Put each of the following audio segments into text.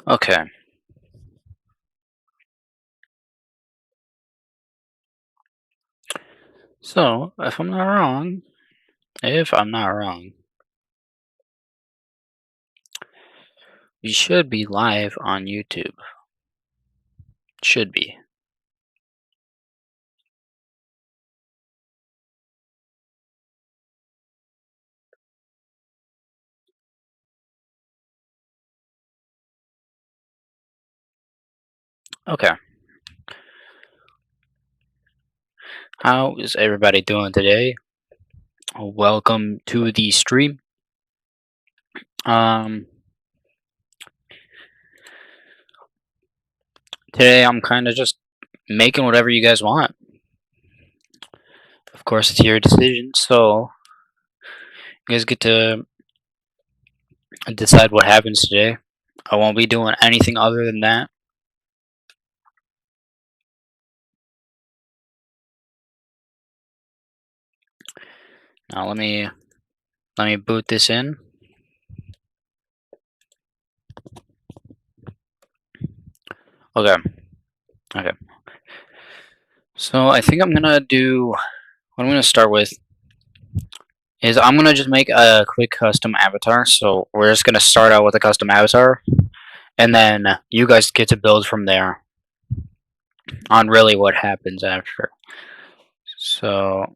Okay. So, if I'm not wrong, we should be live on YouTube. Should be. Okay. How is everybody doing today? Welcome to the stream. Um, Today I'm kind of just making whatever you guys want. Of course, it's your decision, so you guys get to decide what happens today. I won't be doing anything other than that. Now let me boot this in. Okay. Okay. So I think what I'm gonna start with is I'm gonna just make a quick custom avatar. So we're just gonna start out with a custom avatar, and then you guys get to build from there on really what happens after. So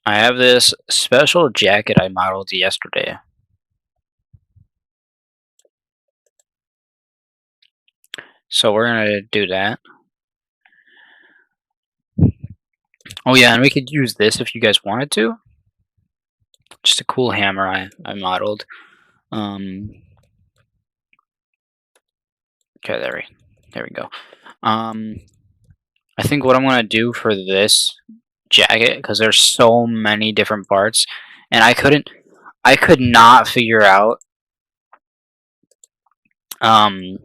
I have this special jacket I modeled yesterday. So we're gonna do that. Oh yeah, and we could use this if you guys wanted to. Just a cool hammer I modeled. Um, okay, there we go. I think what I'm gonna do for this jacket, because there's so many different parts, and I could not figure out um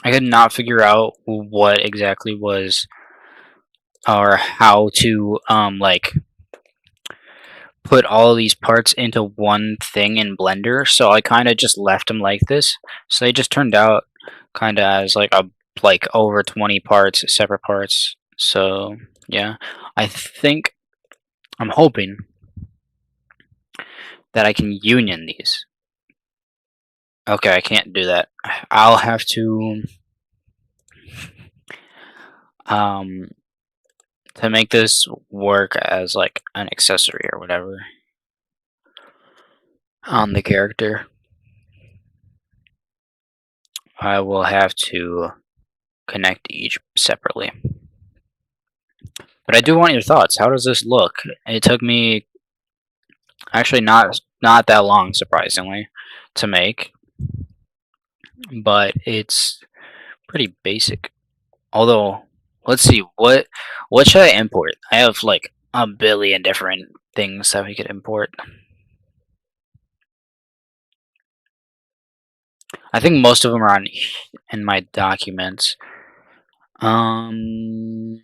I could not figure out what exactly was or how to like put all these parts into one thing in Blender, so I kind of just left them like this. So they just turned out kind of as like over 20 parts, separate parts. So yeah, I think I'm hoping that I can union these. Okay, I can't do that. I'll have um to make this work as like an accessory or whatever on the character. I will have to connect each separately. But I do want your thoughts. How does this look? It took me actually not that long, surprisingly, to make, but it's pretty basic. Although, let's see what should I import? I have like a billion different things that we could import. I think most of them are in my documents. Um,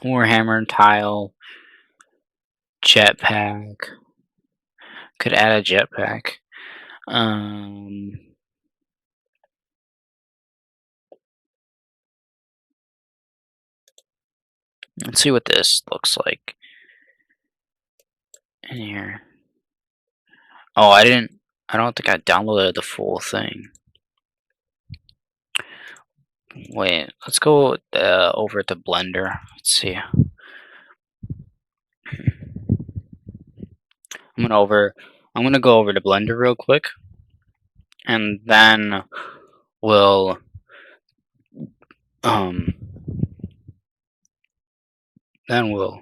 Warhammer tile, jetpack. Could add a jetpack. Um, let's see what this looks like in here. Oh, I didn't. I don't think I downloaded the full thing. Wait, let's go over to Blender. Let's see. I'm gonna go over to Blender real quick, and then we'll um then we'll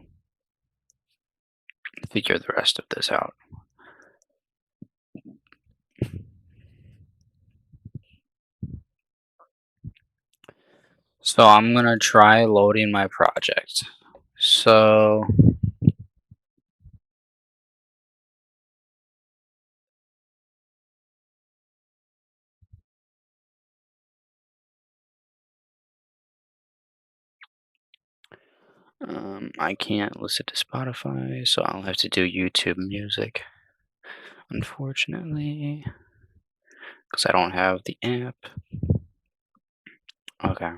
figure the rest of this out. So I'm gonna try loading my project. So I can't listen to Spotify, so I'll have to do YouTube Music, unfortunately, because I don't have the app. Okay.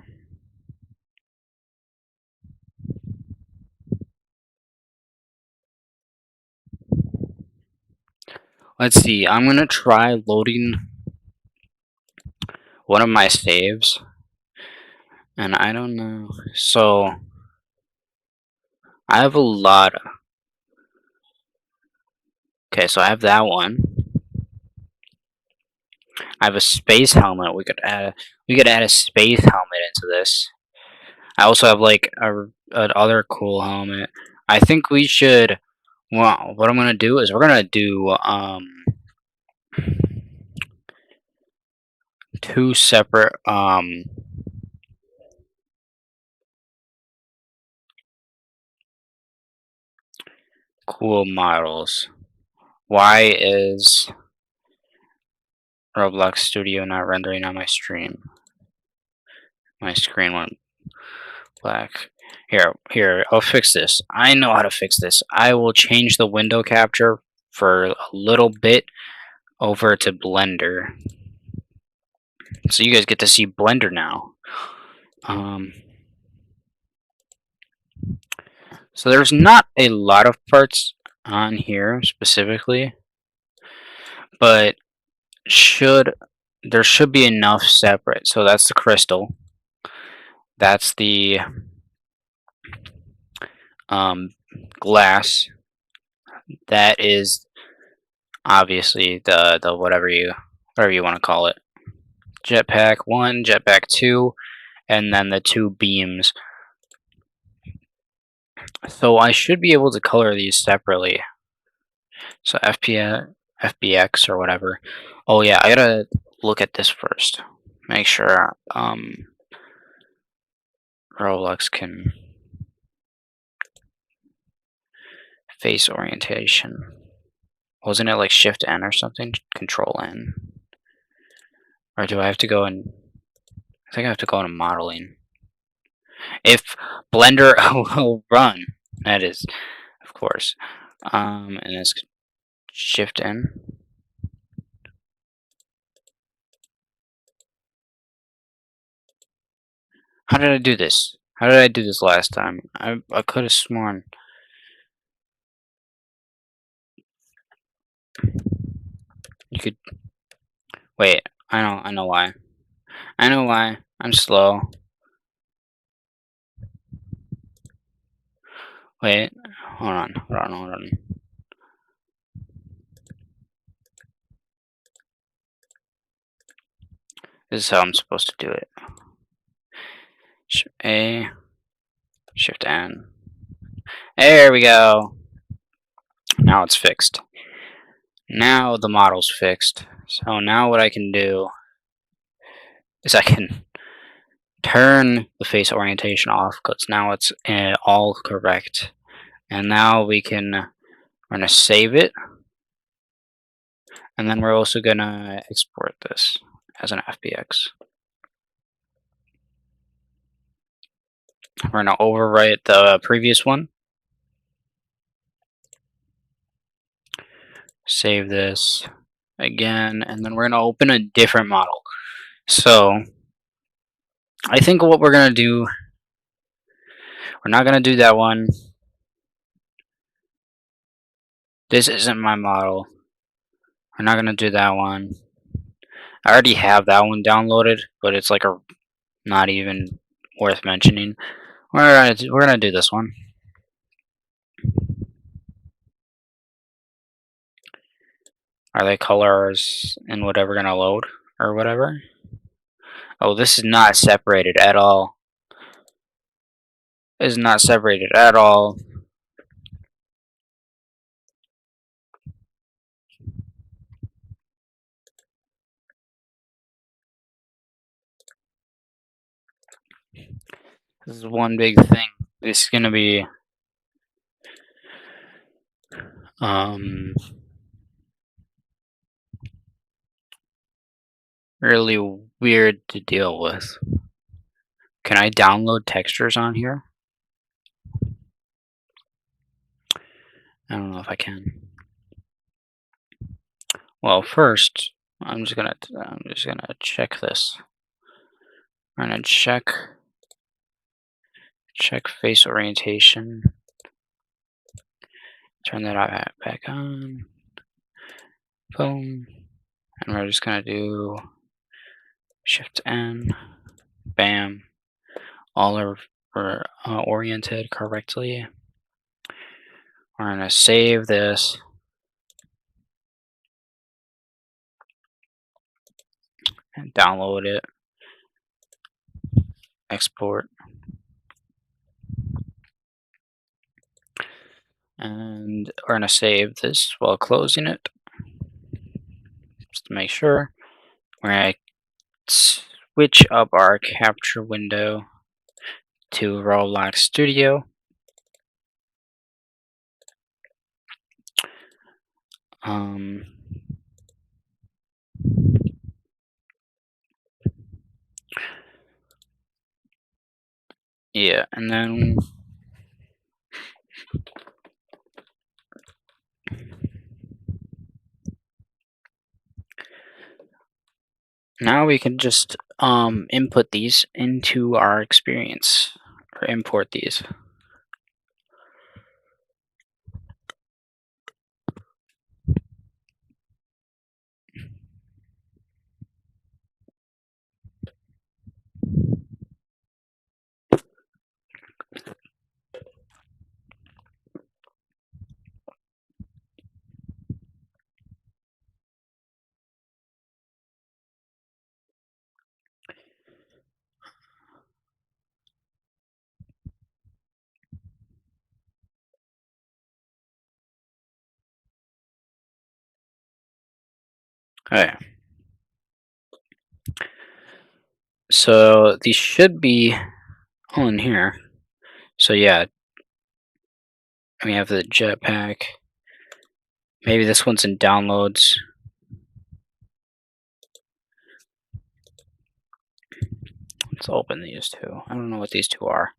Let's see. I'm gonna try loading one of my saves, and I don't know. So I have a lot. Okay, so I have that one. I have a space helmet. We could add a space helmet into this. I also have like a other cool helmet. I think we should. Well, what I'm gonna do is we're gonna do two separate cool models. Why is Roblox Studio not rendering on my stream? My screen went black. Here, I'll fix this. I know how to fix this. I will change the window capture for a little bit over to Blender. So you guys get to see Blender now. So there's not a lot of parts on here specifically, but there should be enough separate. So that's the crystal. That's the glass. That is obviously the whatever you want to call it. Jetpack 1, jetpack 2, and then the two beams. So I should be able to color these separately. So FBX or whatever. Oh yeah, I gotta look at this first. Make sure Roblox can face orientation. Wasn't it like Shift N or something? Control N. Or do I have to go in? I think I have to go into modeling. If Blender will run, that is, of course. And it's Shift N. How did I do this? How did I do this last time? I could have sworn. You could wait. I know why. I know why. I'm slow. Wait. Hold on. This is how I'm supposed to do it. A, Shift N. There we go. Now it's fixed. Now the model's fixed. So now what I can do is I can turn the face orientation off because now it's all correct. And now we're gonna save it. And then we're also gonna export this as an FBX. We're gonna overwrite the previous one. Save this again, and then we're gonna open a different model. So I think what we're gonna do, we're not gonna do that one. This isn't my model. We're not gonna do that one. I already have that one downloaded, but it's like not even worth mentioning. We're gonna do this one. Are they colors in whatever we're gonna load or whatever? Oh, this is not separated at all. This is not separated at all. This is one big thing. This is gonna be really weird to deal with. Can I download textures on here? I don't know if I can. Well, first, I'm just gonna check this. I'm gonna check face orientation. Turn that back on. Boom. And we're just gonna do Shift N. Bam. All are oriented correctly. We're gonna save this. And download it. Export. And we're gonna save this while closing it. Just to make sure. We're gonna switch up our capture window to Roblox Studio. Yeah, and then now we can just input these into our experience, or import these. Okay. So these should be all in here. So yeah, we have the jetpack. Maybe this one's in downloads. Let's open these two. I don't know what these two are.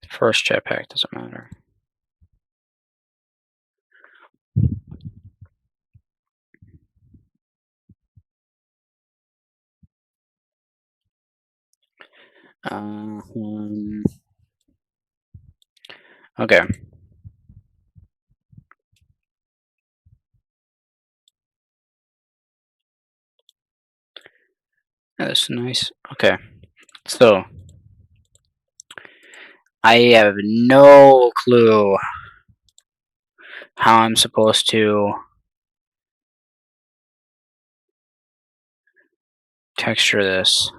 First jetpack doesn't matter. Okay. That's nice. Okay. So I have no clue how I'm supposed to texture this.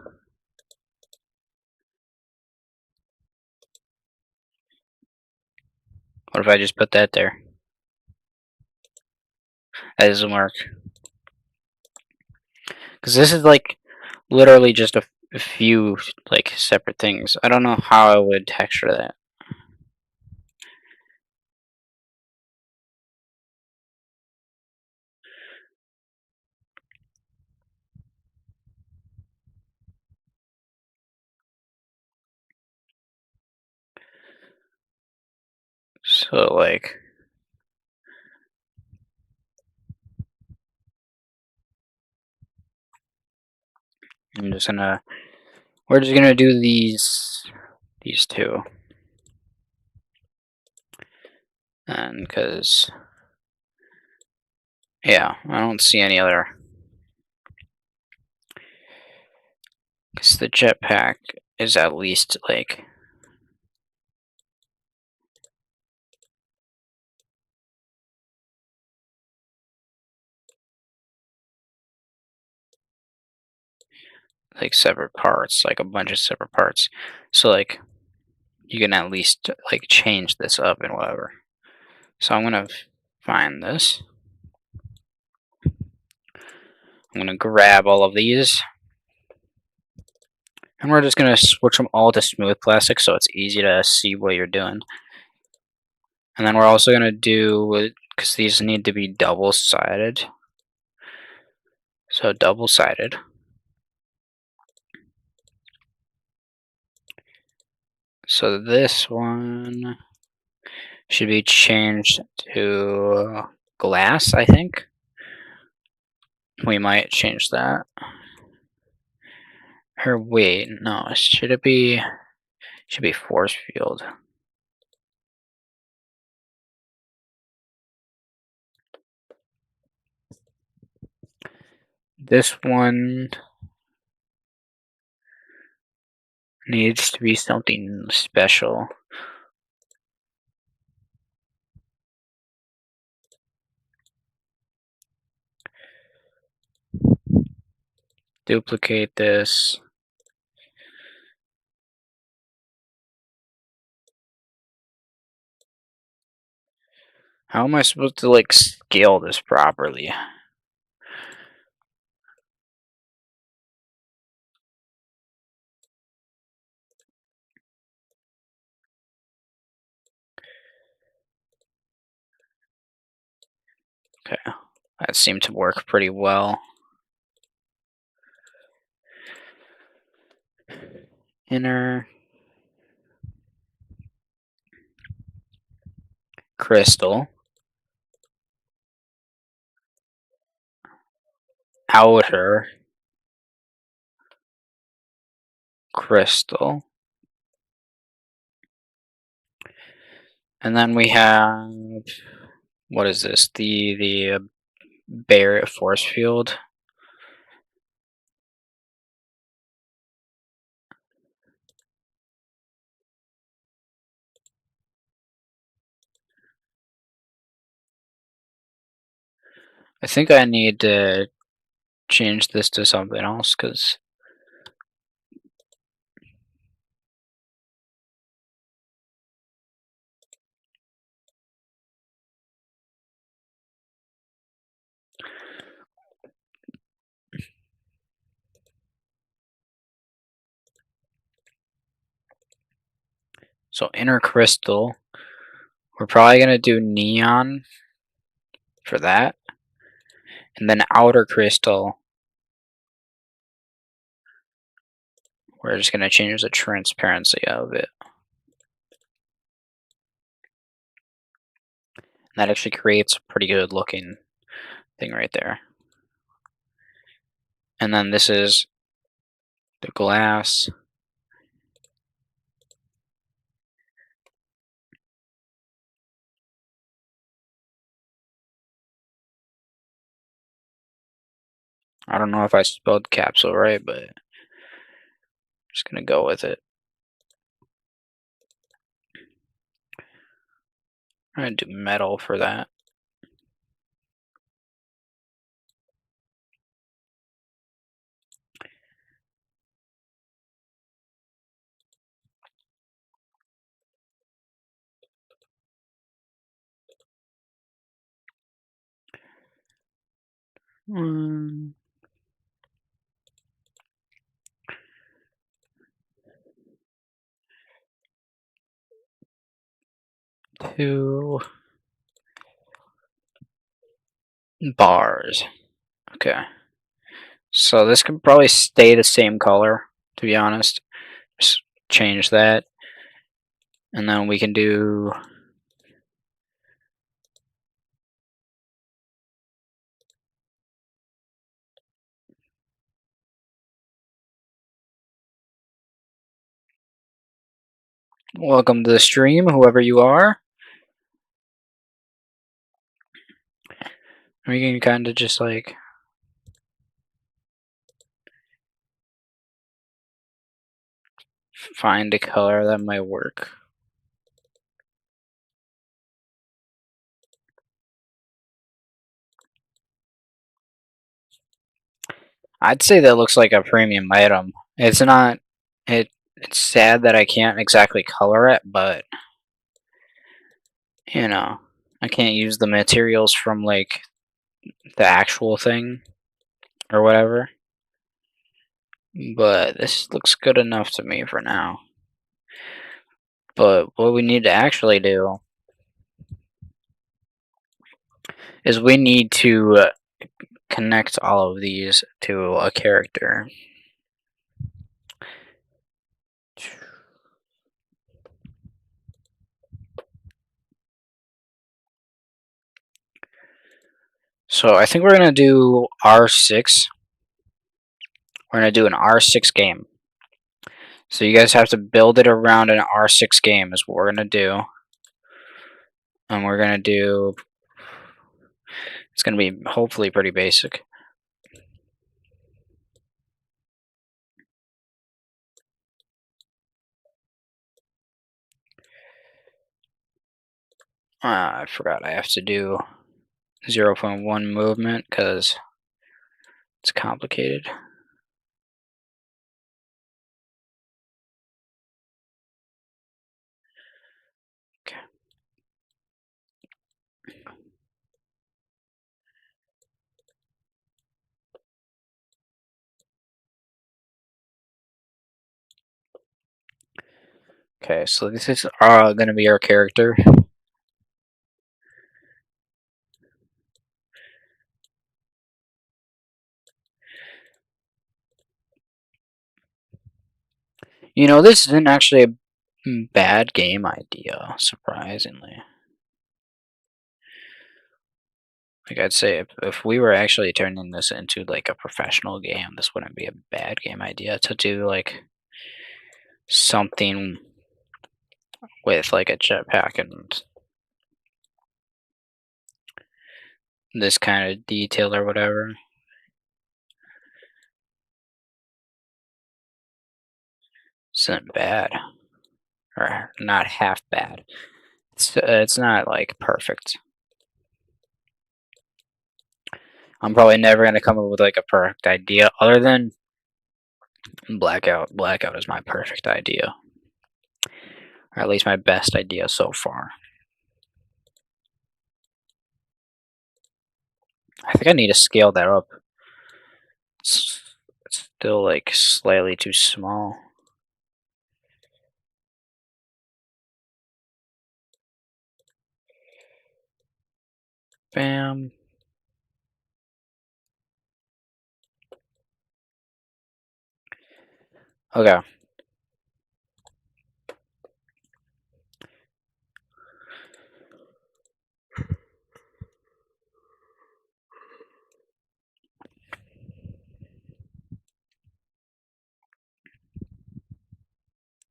What if I just put that there? That doesn't work. Because this is like literally just a few like separate things. I don't know how I would texture that. So like we're just gonna do these two. And because yeah, I don't see any other. Because the jetpack is at least like separate parts, like a bunch of separate parts. So like you can at least like change this up and whatever. So I'm gonna find this. I'm gonna grab all of these. And we're just gonna switch them all to smooth plastic so it's easy to see what you're doing. And then we're also gonna do, because these need to be double-sided. So double-sided. So this one should be changed to glass, I think. We might change that. Or wait, no, should it be force field. This one needs to be something special. Duplicate this. How am I supposed to like scale this properly? Okay, that seemed to work pretty well. Inner crystal, outer crystal, and then we have, what is this? The Barrett force field. I think I need to change this to something else because so inner crystal. We're probably gonna do neon for that, and then outer crystal. We're just gonna change the transparency of it. And that actually creates a pretty good looking thing right there. And then this is the glass. I don't know if I spelled capsule right, but I'm just gonna go with it. I'm gonna do metal for that. One, two bars. Okay. So this can probably stay the same color, to be honest. Just change that. And then we can do welcome to the stream, whoever you are. We can kind of just like find a color that might work. I'd say that looks like a premium item. It's not. It's sad that I can't exactly color it, but you know, I can't use the materials from like the actual thing or whatever. But this looks good enough to me for now. But what we need to actually do is we need to connect all of these to a character. So I think we're gonna do R6. We're gonna do an R6 game. So you guys have to build it around an R6 game is what we're gonna do. And we're gonna do, it's gonna be hopefully pretty basic. I forgot I have to do 0.1 movement because it's complicated. Okay. Okay, so this is gonna be our character. You know, this isn't actually a bad game idea, surprisingly. Like I'd say, if we were actually turning this into like a professional game, this wouldn't be a bad game idea to do like something with like a jetpack and this kind of detail or whatever. Isn't bad, or not half bad. It's not like perfect. I'm probably never gonna come up with like a perfect idea other than Blackout. Blackout is my perfect idea, or at least my best idea so far. I think I need to scale that up. It's, it's still like slightly too small. Bam. Okay.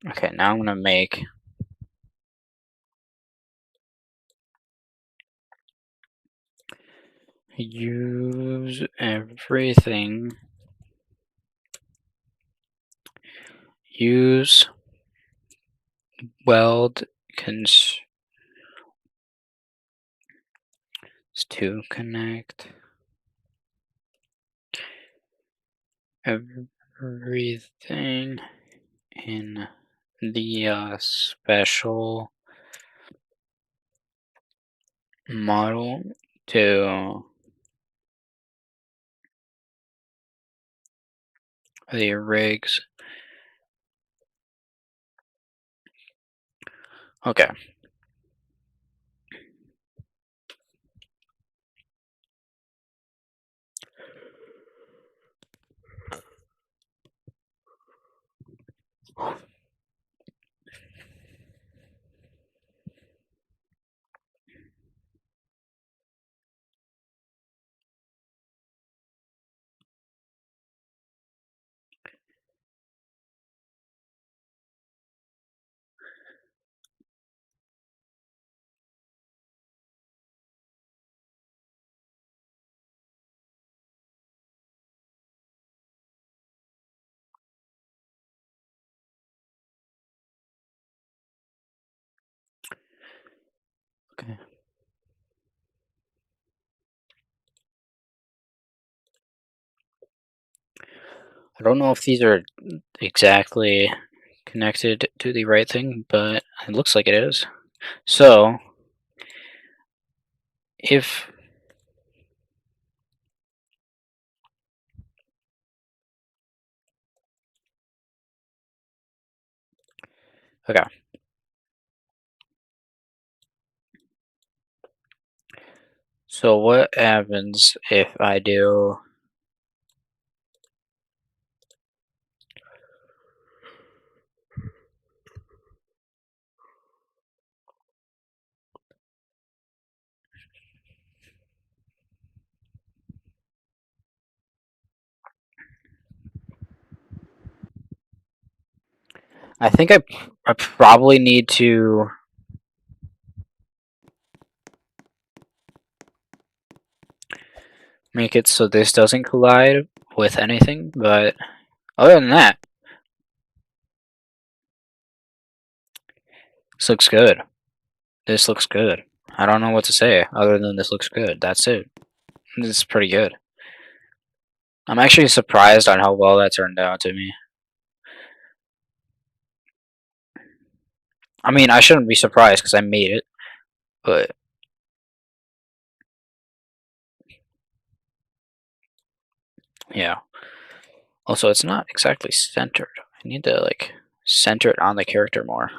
Okay, now I'm gonna make use everything. Use weld cons to connect everything in the special model to the rigs. Okay. Okay. I don't know if these are exactly connected to the right thing, but it looks like it is. So, if okay, so what happens if I do I think I probably need to make it so this doesn't collide with anything, but other than that, this looks good. This looks good. I don't know what to say other than this looks good. That's it. This is pretty good. I'm actually surprised on how well that turned out to me. I mean, I shouldn't be surprised because I made it, but yeah. Also, it's not exactly centered. I need to, like, center it on the character more.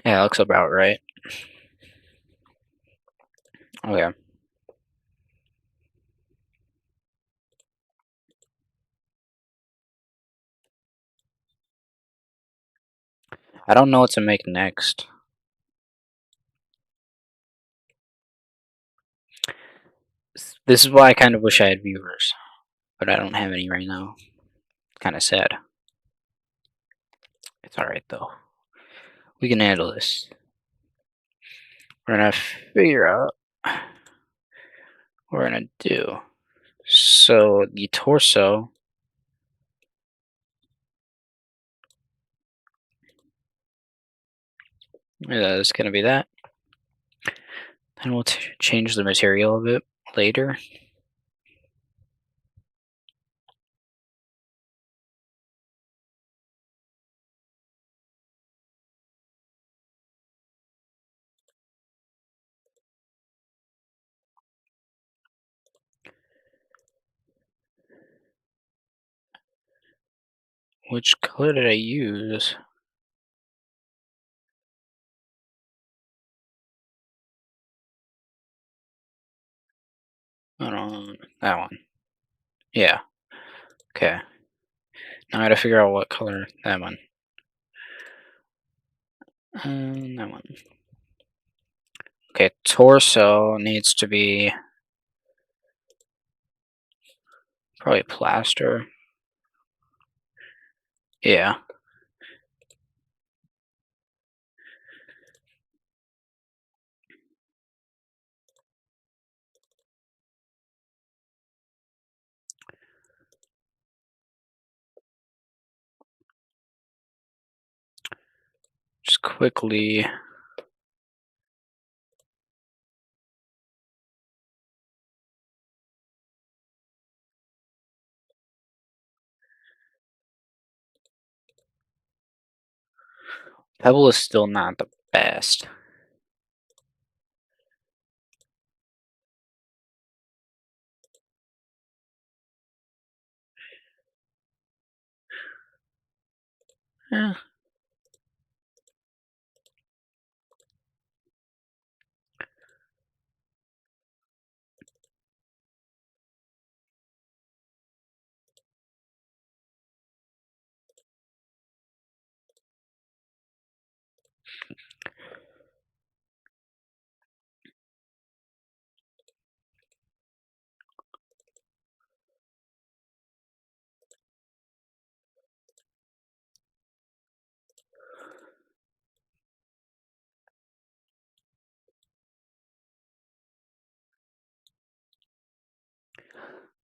Yeah, it looks about right. Okay. I don't know what to make next. This is why I kind of wish I had viewers, but I don't have any right now. Kind of sad. It's alright though. We can handle this. We're gonna figure out what we're gonna do. So the torso, is gonna be that. Then we'll change the material a bit later. Which color did I use? I don't know, that one. Yeah. Okay. Now I gotta figure out what color that one. That one. Okay, torso needs to be probably plaster. Yeah. Just quickly. Pebble is still not the best. Eh,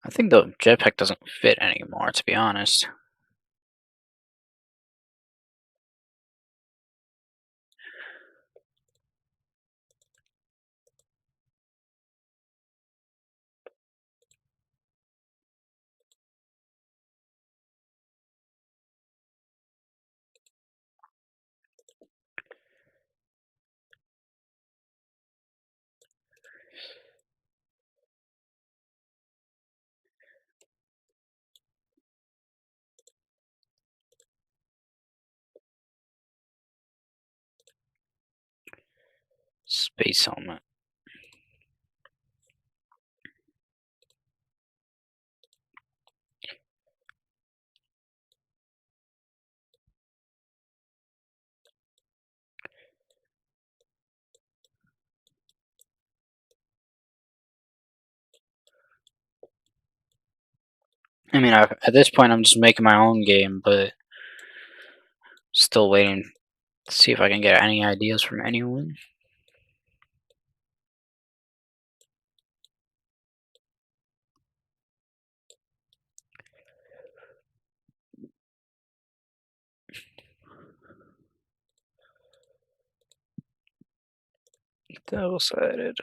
I think the jetpack doesn't fit anymore, to be honest. Space helmet. I mean, at this point, I'm just making my own game, but still waiting to see if I can get any ideas from anyone. Double-sided.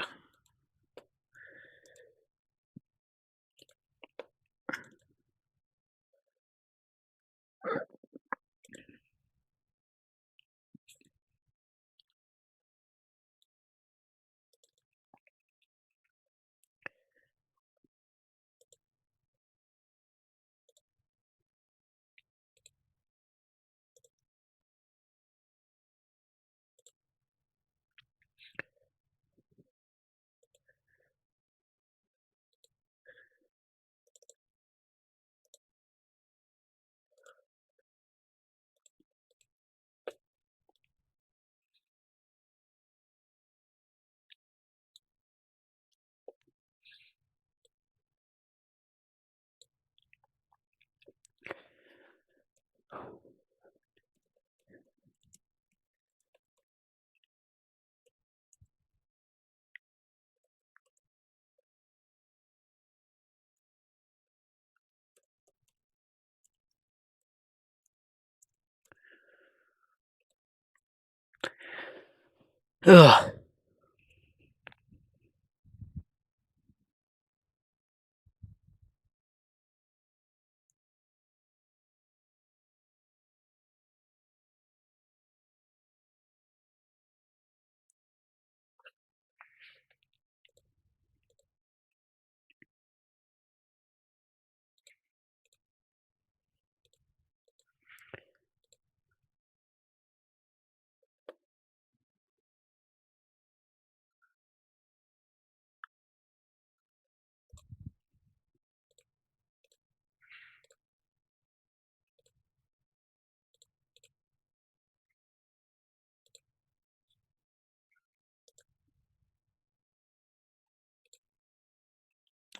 Ugh.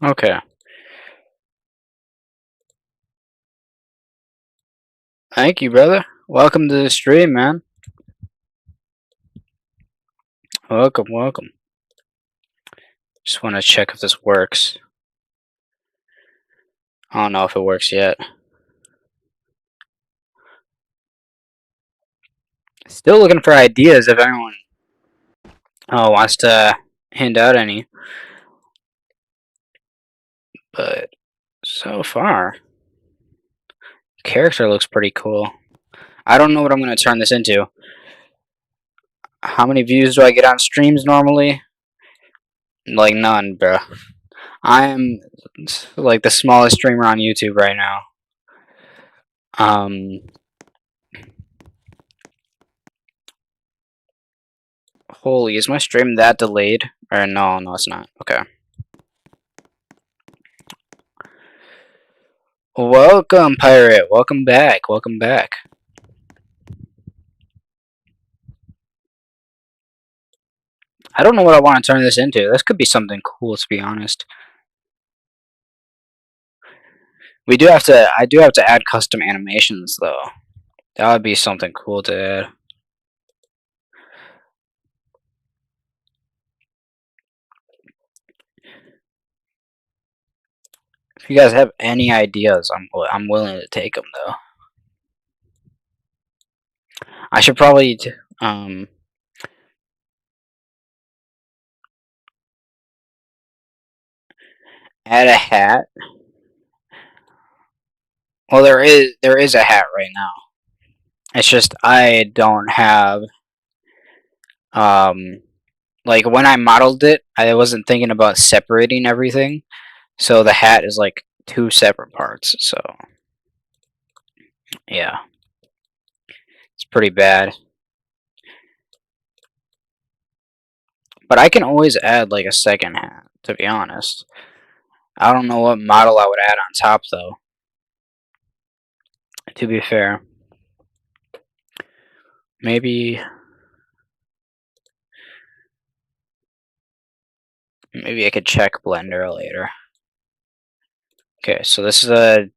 Okay. Thank you, brother. Welcome to the stream, man. Welcome, welcome. Just want to check if this works. I don't know if it works yet. Still looking for ideas if anyone wants to hand out any. But so far, character looks pretty cool. I don't know what I'm going to turn this into. How many views do I get on streams normally? Like none, bro. I am like the smallest streamer on YouTube right now. Holy, is my stream that delayed? Or no, it's not. Okay. Welcome, pirate. Welcome back. Welcome back. I don't know what I want to turn this into. This could be something cool, to be honest. I do have to add custom animations, though. That would be something cool to add. If you guys have any ideas, I'm willing to take them, though. I should probably add a hat. Well, there is a hat right now. It's just I don't have like when I modeled it, I wasn't thinking about separating everything. So the hat is like two separate parts. So yeah, it's pretty bad. But I can always add like a second hat, to be honest. I don't know what model I would add on top though. To be fair. Maybe I could check Blender later. Okay, so this is a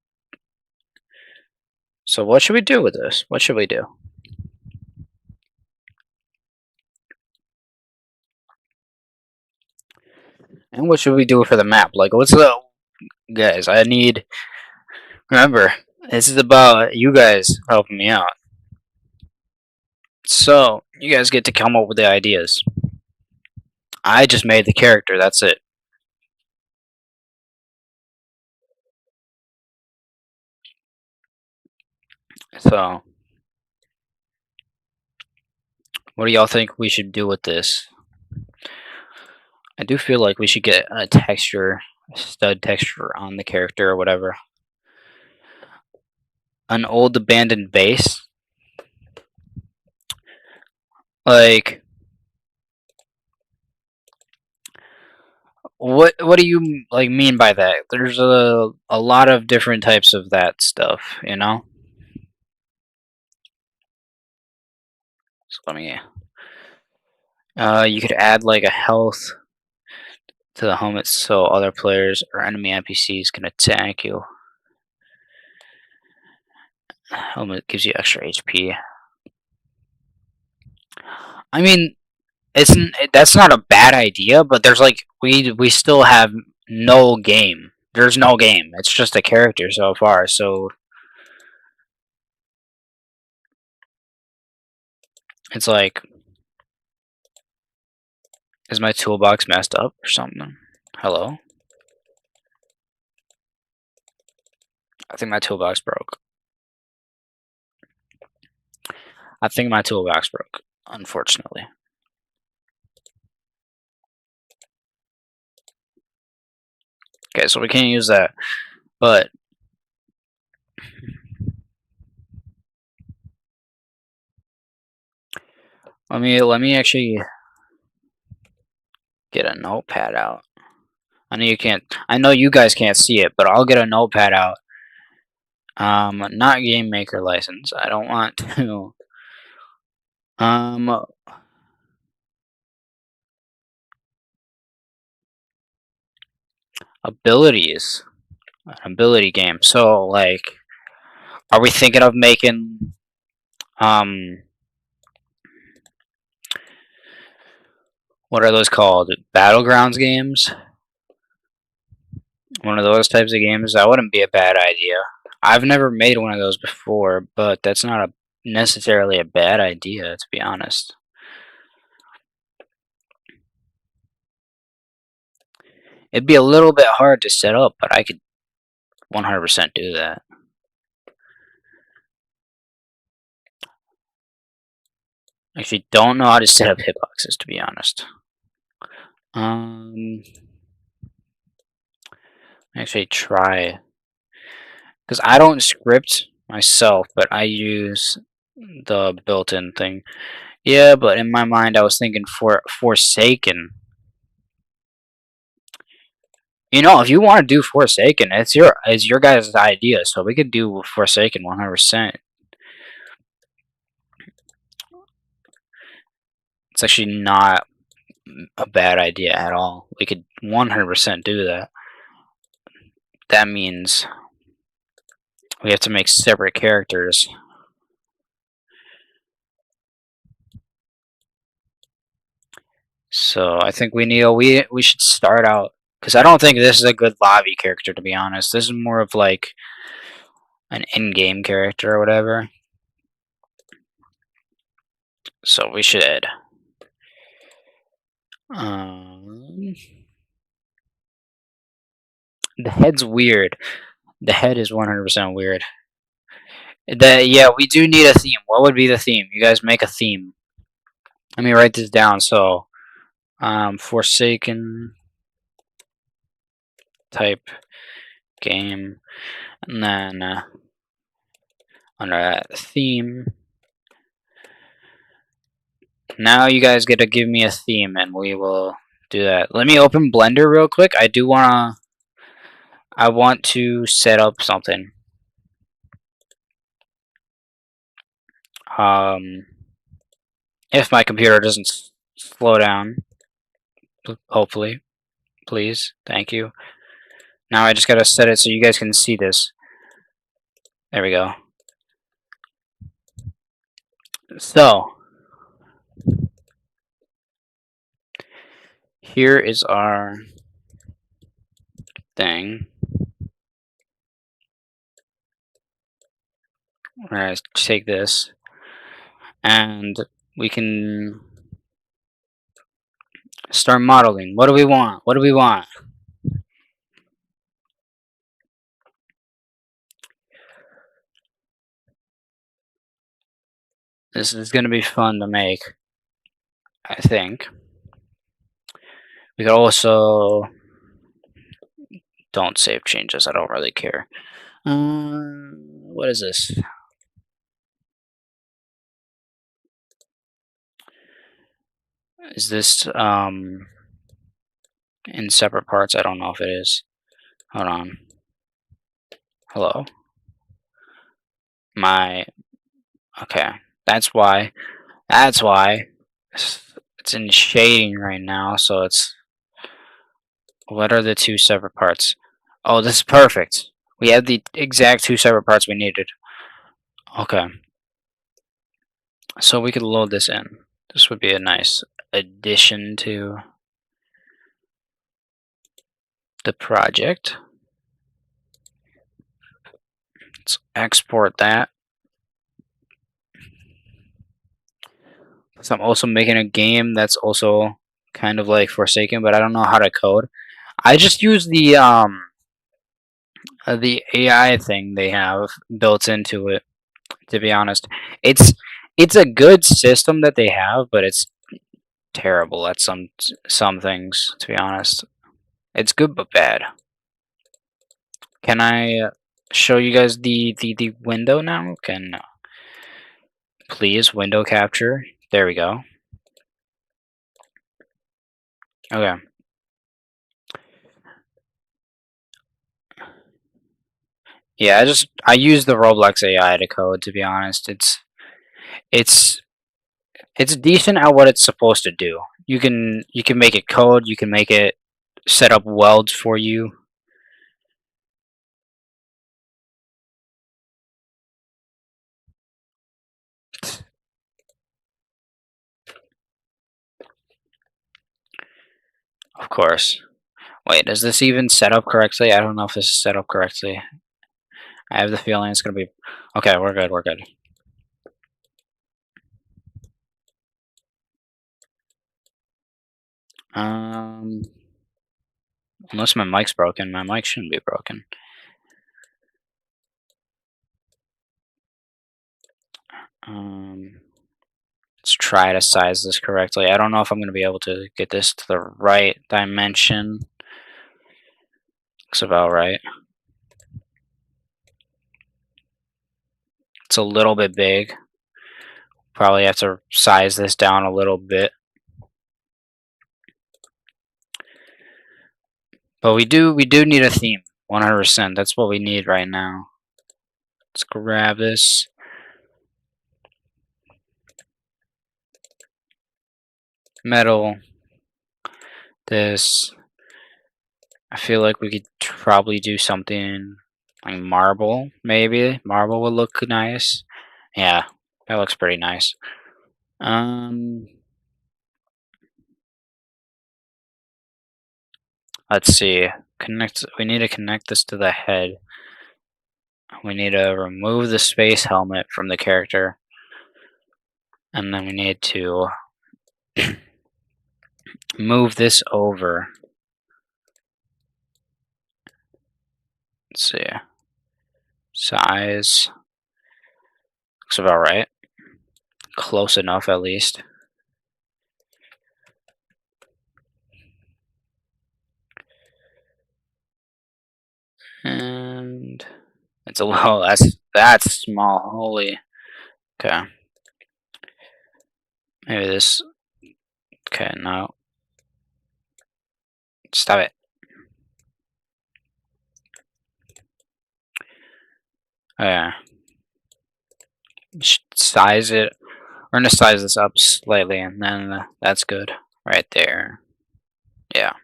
So what should we do with this? What should we do? And what should we do for the map? Like, what's the... Guys, I need... Remember, this is about you guys helping me out. So, you guys get to come up with the ideas. I just made the character, that's it. So, what do y'all think we should do with this? I do feel like we should get a texture, a stud texture on the character or whatever. An old abandoned base. Like, what do you like mean by that? There's a lot of different types of that stuff, you know? So let me you could add like a health to the helmet so other players or enemy NPCs can attack you. Helmet gives you extra HP. I mean, that's not a bad idea, but there's like we still have no game. There's no game. It's just a character so far. So it's like, is my toolbox messed up or something? Hello? I think my toolbox broke. I think my toolbox broke, unfortunately. Okay, so we can't use that. But let me actually get a notepad out. I know you guys can't see it, but I'll get a notepad out. Not game maker license. I don't want to. Abilities. An ability game. So, like, are we thinking of making, what are those called? Battlegrounds games? One of those types of games? That wouldn't be a bad idea. I've never made one of those before, but that's not necessarily a bad idea, to be honest. It'd be a little bit hard to set up, but I could 100% do that. Actually, don't know how to set up hitboxes, to be honest. Actually try, because I don't script myself, but I use the built-in thing. Yeah, but in my mind, I was thinking Forsaken. You know, if you want to do Forsaken, it's your guys' idea, so we could do Forsaken 100%. It's actually not a bad idea at all. We could 100% do that. That means we have to make separate characters. So I think we should start out, because I don't think this is a good lobby character, to be honest. This is more of like an in-game character or whatever. So we should the head's weird. The head is 100% weird. Yeah, we do need a theme. What would be the theme? You guys make a theme. Let me write this down. So, Forsaken type game, and then under that theme. Now you guys get to give me a theme, and we will do that. Let me open Blender real quick. I want to set up something. If my computer doesn't slow down, hopefully, please, thank you. Now I just gotta set it so you guys can see this. There we go. So here is our thing. We're gonna take this and we can start modeling. What do we want? What do we want? This is gonna be fun to make, I think. We could also don't save changes. I don't really care. What is this? Is this in separate parts? I don't know if it is. Hold on. Hello. My okay. That's why. That's why. It's in shading right now, so it's. What are the two separate parts? Oh, this is perfect. We have the exact two separate parts we needed. Okay. So we could load this in. This would be a nice addition to the project. Let's export that. So I'm also making a game that's also kind of like Forsaken, but I don't know how to code. I just use the AI thing they have built into it. To be honest, it's it's a good system that they have, but it's terrible at some things. To be honest, it's good but bad. Can I show you guys the window now? Can please window capture? There we go. Okay. Yeah, I use the Roblox AI to code. To be honest, it's it's decent at what it's supposed to do. You can make it code. You can make it set up welds for you. Of course. Wait, is this even set up correctly? I don't know if this is set up correctly. I have the feeling it's gonna be okay. We're good. We're good. Um, unless my mic's broken, my mic shouldn't be broken. Um, let's try to size this correctly. I don't know if I'm gonna be able to get this to the right dimension. Looks about right. It's a little bit big. Probably have to size this down a little bit. But we do need a theme. 100%. That's what we need right now. Let's grab this. Metal. This. I feel like we could probably do something like marble, maybe. Marble would look nice. Yeah, that looks pretty nice. Um, let's see. Connect. We need to connect this to the head. We need to remove the space helmet from the character, and then we need to move this over. Let's see. Size. Looks about right. Close enough, at least. And it's a little. That's small. Holy. Okay. Maybe this. Okay, no. Stop it. Okay. Size it. We're gonna size this up slightly, and then that's good. Right there. Yeah.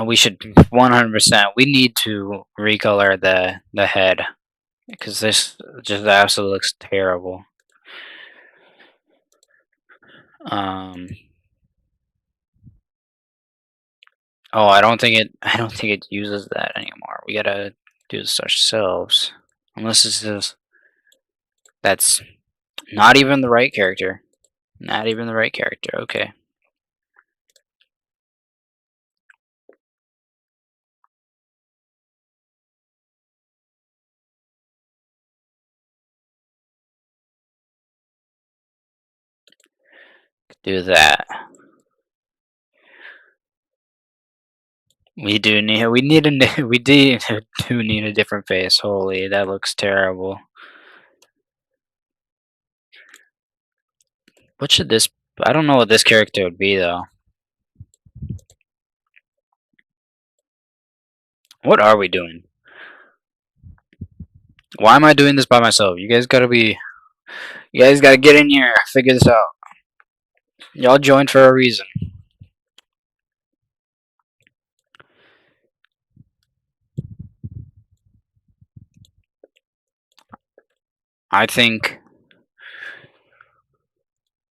We should 100%. We need to recolor the head. because this just absolutely looks terrible. Um. Oh, I don't think it uses that anymore. We gotta do this ourselves. Unless this is. That's not even the right character. Not even the right character. Okay. Do that. We need a we do need a different face. Holy, that looks terrible. What should this? I don't know what this character would be though. What are we doing? Why am I doing this by myself? You guys gotta be. You guys gotta get in here. Figure this out. Y'all joined for a reason. I think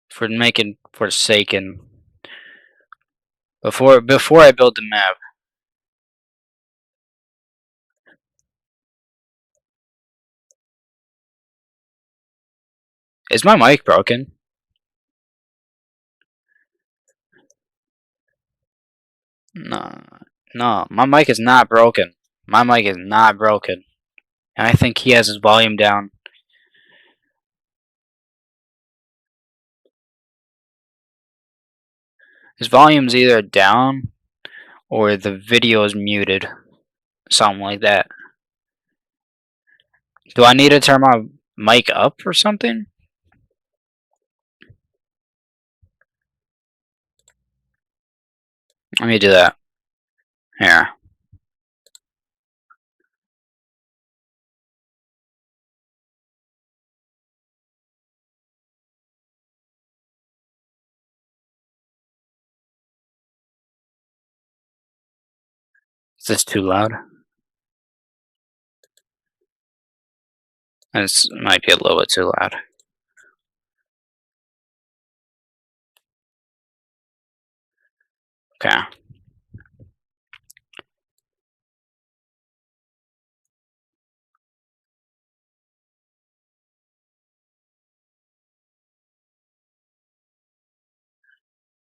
for making Forsaken before I build the map. Is my mic broken? No, no, my mic is not broken. My mic is not broken. And I think he has his volume down. His volume's either down or the video is muted. Something like that. Do I need to turn my mic up or something? Let me do that. Here. Is this too loud? This might be a little bit too loud. Okay.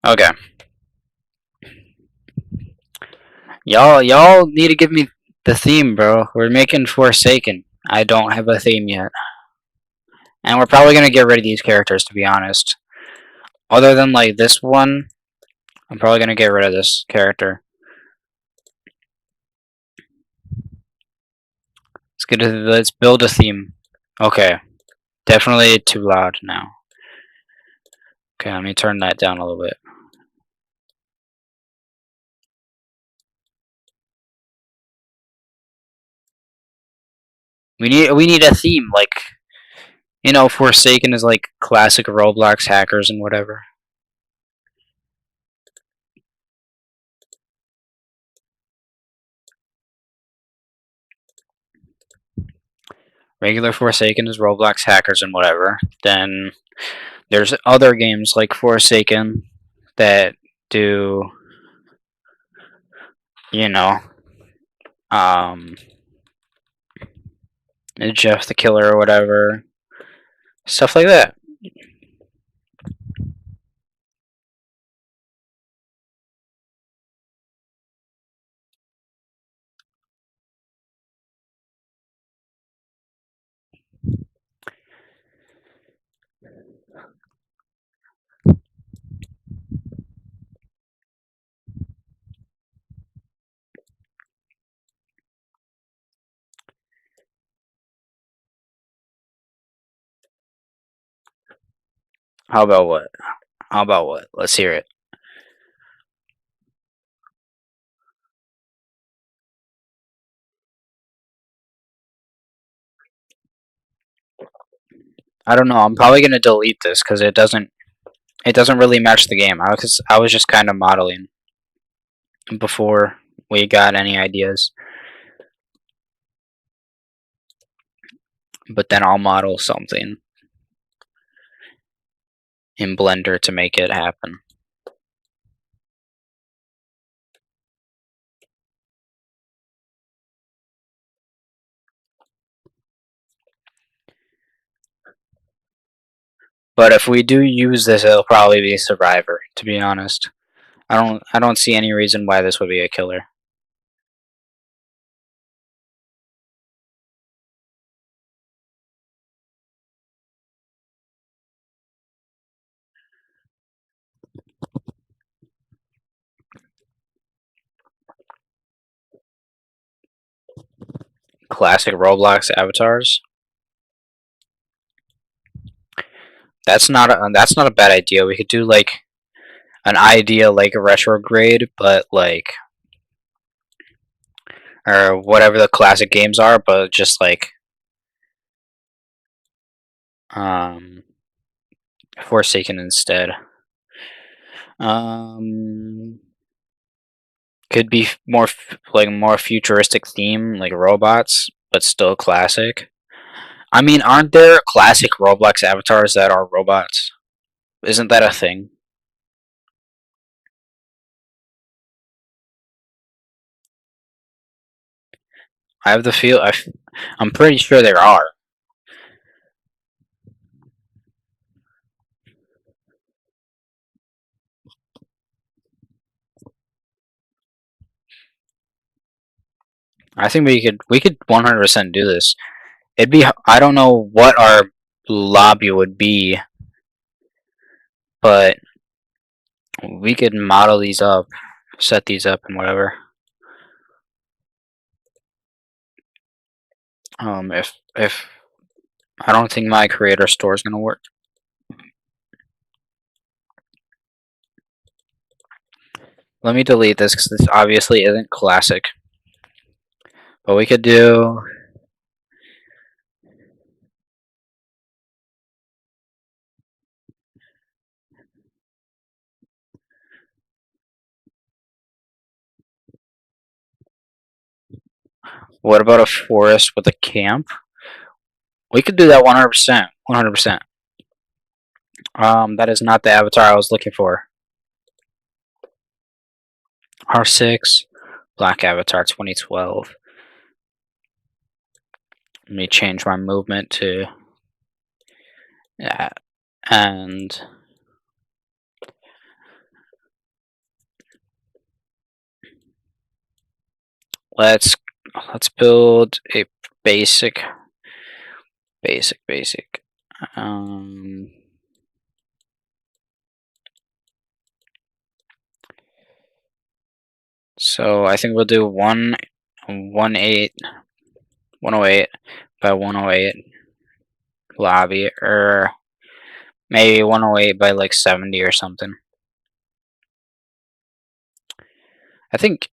Okay. Y'all need to give me the theme, bro. We're making Forsaken. I don't have a theme yet. And we're probably gonna get rid of these characters, to be honest. Other than like this one, I'm probably gonna get rid of this character. Let's build a theme. Okay. Definitely too loud now. Okay, let me turn that down a little bit. We need a theme, like, you know, Forsaken is like classic Roblox hackers and whatever. Regular Forsaken is Roblox hackers and whatever. Then there's other games like Forsaken that do, you know, um, Jeff the Killer or whatever, stuff like that. How about what? How about what? Let's hear it. I don't know. I'm probably gonna delete this because it doesn't really match the game. I was just kind of modeling before we got any ideas. but then I'll model something in Blender to make it happen. But if we do use this, it'll probably be Survivor, to be honest. I don't see any reason why this would be a killer. Classic Roblox avatars. That's not a bad idea. We could do like an idea like a retrograde, but like or whatever the classic games are, but just like um Forsaken instead. Um could be more futuristic theme like robots, but still classic. I mean, aren't there classic Roblox avatars that are robots? Isn't that a thing? I have the feel. I'm pretty sure there are. I think we could 100% do this. It'd be I don't know what our lobby would be, but we could model these up, set these up, and whatever. If I don't think my creator store is gonna work. Let me delete this because this obviously isn't classic. But we could do. What about a forest with a camp? We could do that 100%. 100%. That is not the avatar I was looking for. R6, Black Avatar 2012. Let me change my movement to that. And let's build a basic. Um, so I think we'll do 108 by 108 lobby, or maybe 108 by like 70 or something. I think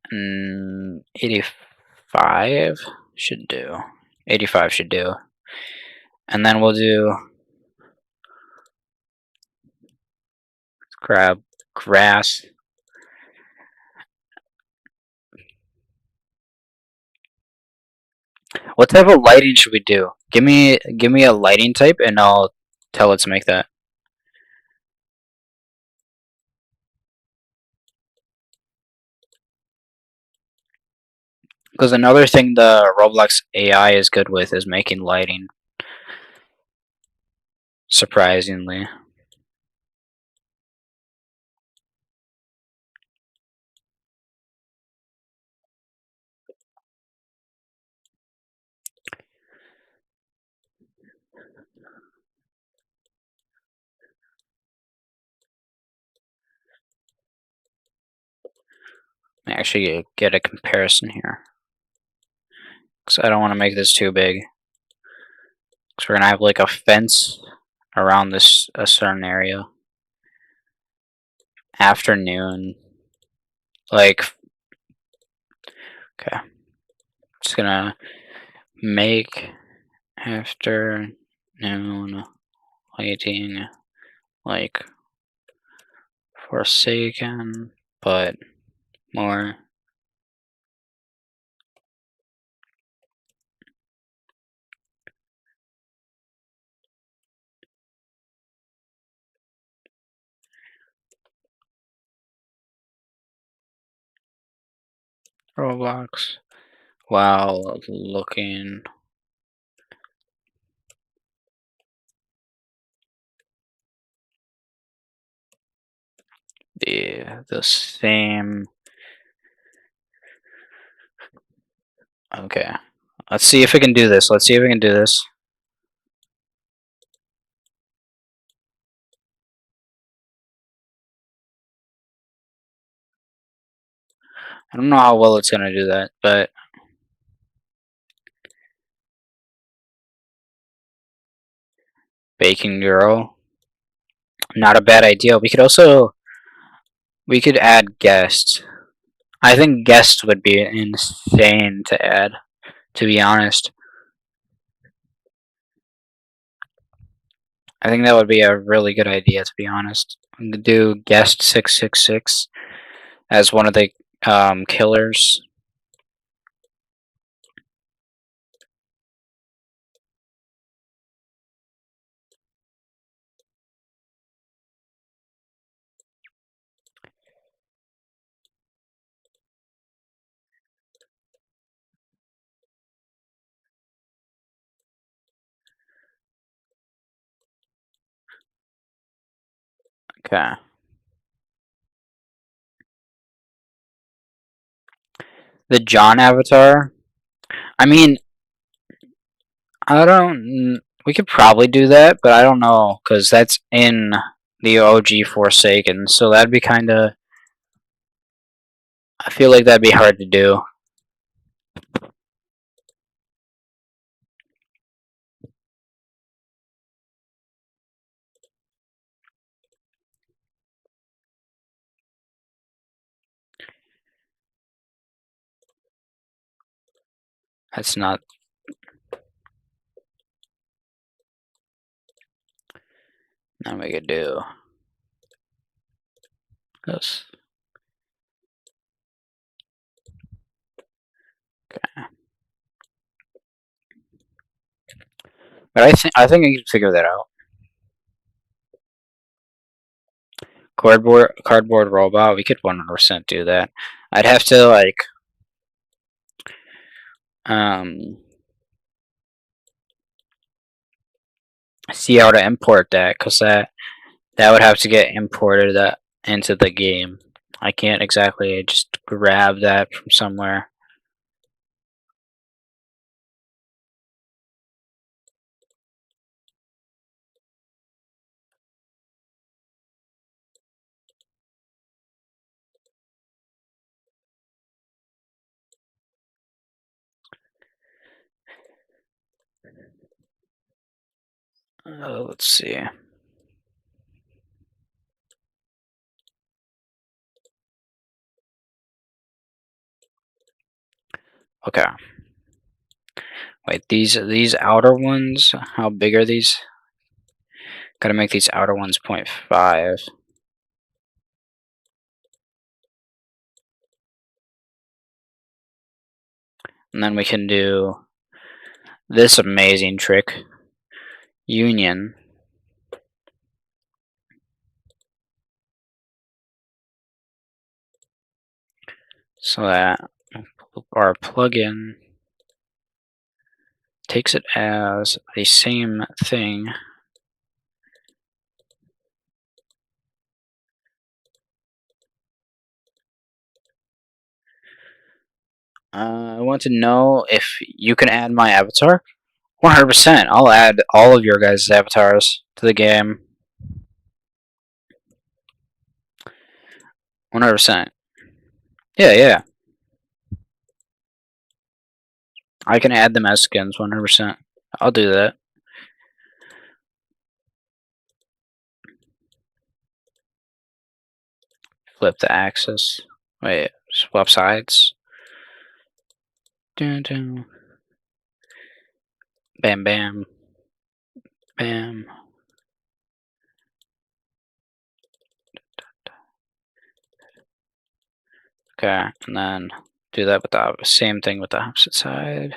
85 should do. 85 should do. And then we'll do grab grass. What type of lighting should we do? Give me a lighting type and I'll tell it to make that. Because another thing the Roblox AI is good with is making lighting. Surprisingly. Let me actually get a comparison here. Because I don't want to make this too big. Because we're going to have like a fence around this a certain area. Afternoon. Like, okay. Just gonna make afternoon lighting like Forsaken, but more Roblox while looking the same. Okay. Let's see if we can do this. Let's see if we can do this. I don't know how well it's gonna do that, but baking girl, not a bad idea. We could add guests. I think guests would be insane to add, to be honest. I think that would be a really good idea, to be honest. Do guest 666 as one of the killers. Okay. The John avatar. I mean, I don't. We could probably do that, but I don't know because that's in the OG Forsaken, so that'd be kind of. I feel like that'd be hard to do. That's not. Then we could do this. Okay. But I think we can figure that out. Cardboard robot. We could 100% do that. I'd have to like um see how to import that because that would have to get imported into the game. I can't exactly just grab that from somewhere. Let's see. Okay. Wait, these outer ones. How big are these? Gotta make these outer ones 0.5. And then we can do this amazing trick. Union. So that our plugin takes it as the same thing. I want to know if you can add my avatar. 100%. I'll add all of your guys' avatars to the game. 100%. Yeah, yeah. I can add them as skins. 100%. I'll do that. Flip the axis. Wait, swap sides. Dun, dun. Bam, bam. Bam. Okay, and then do that with the same thing with the opposite side.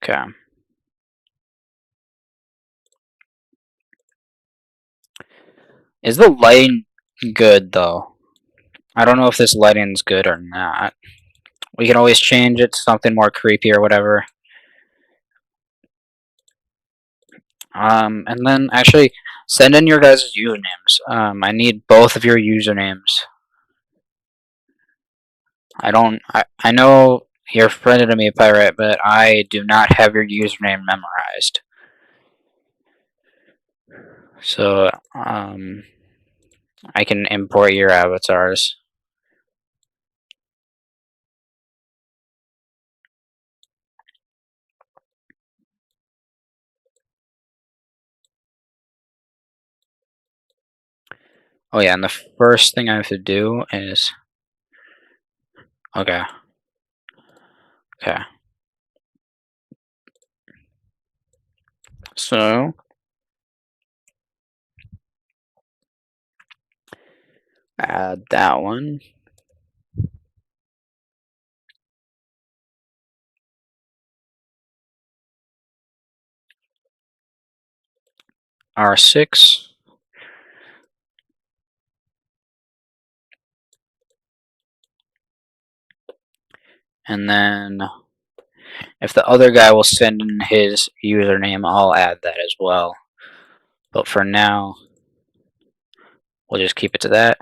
Okay. Is the lighting good though. I don't know if this lighting's good or not. We can always change it to something more creepy or whatever. And then actually send in your guys' usernames. I need both of your usernames. I know you're friended to me, Pirate, but I do not have your username memorized. So, I can import your avatars. Oh yeah, and the first thing I have to do is... Okay. Okay. So, add that one. R6. And then if the other guy will send in his username, I'll add that as well. But for now, we'll just keep it to that.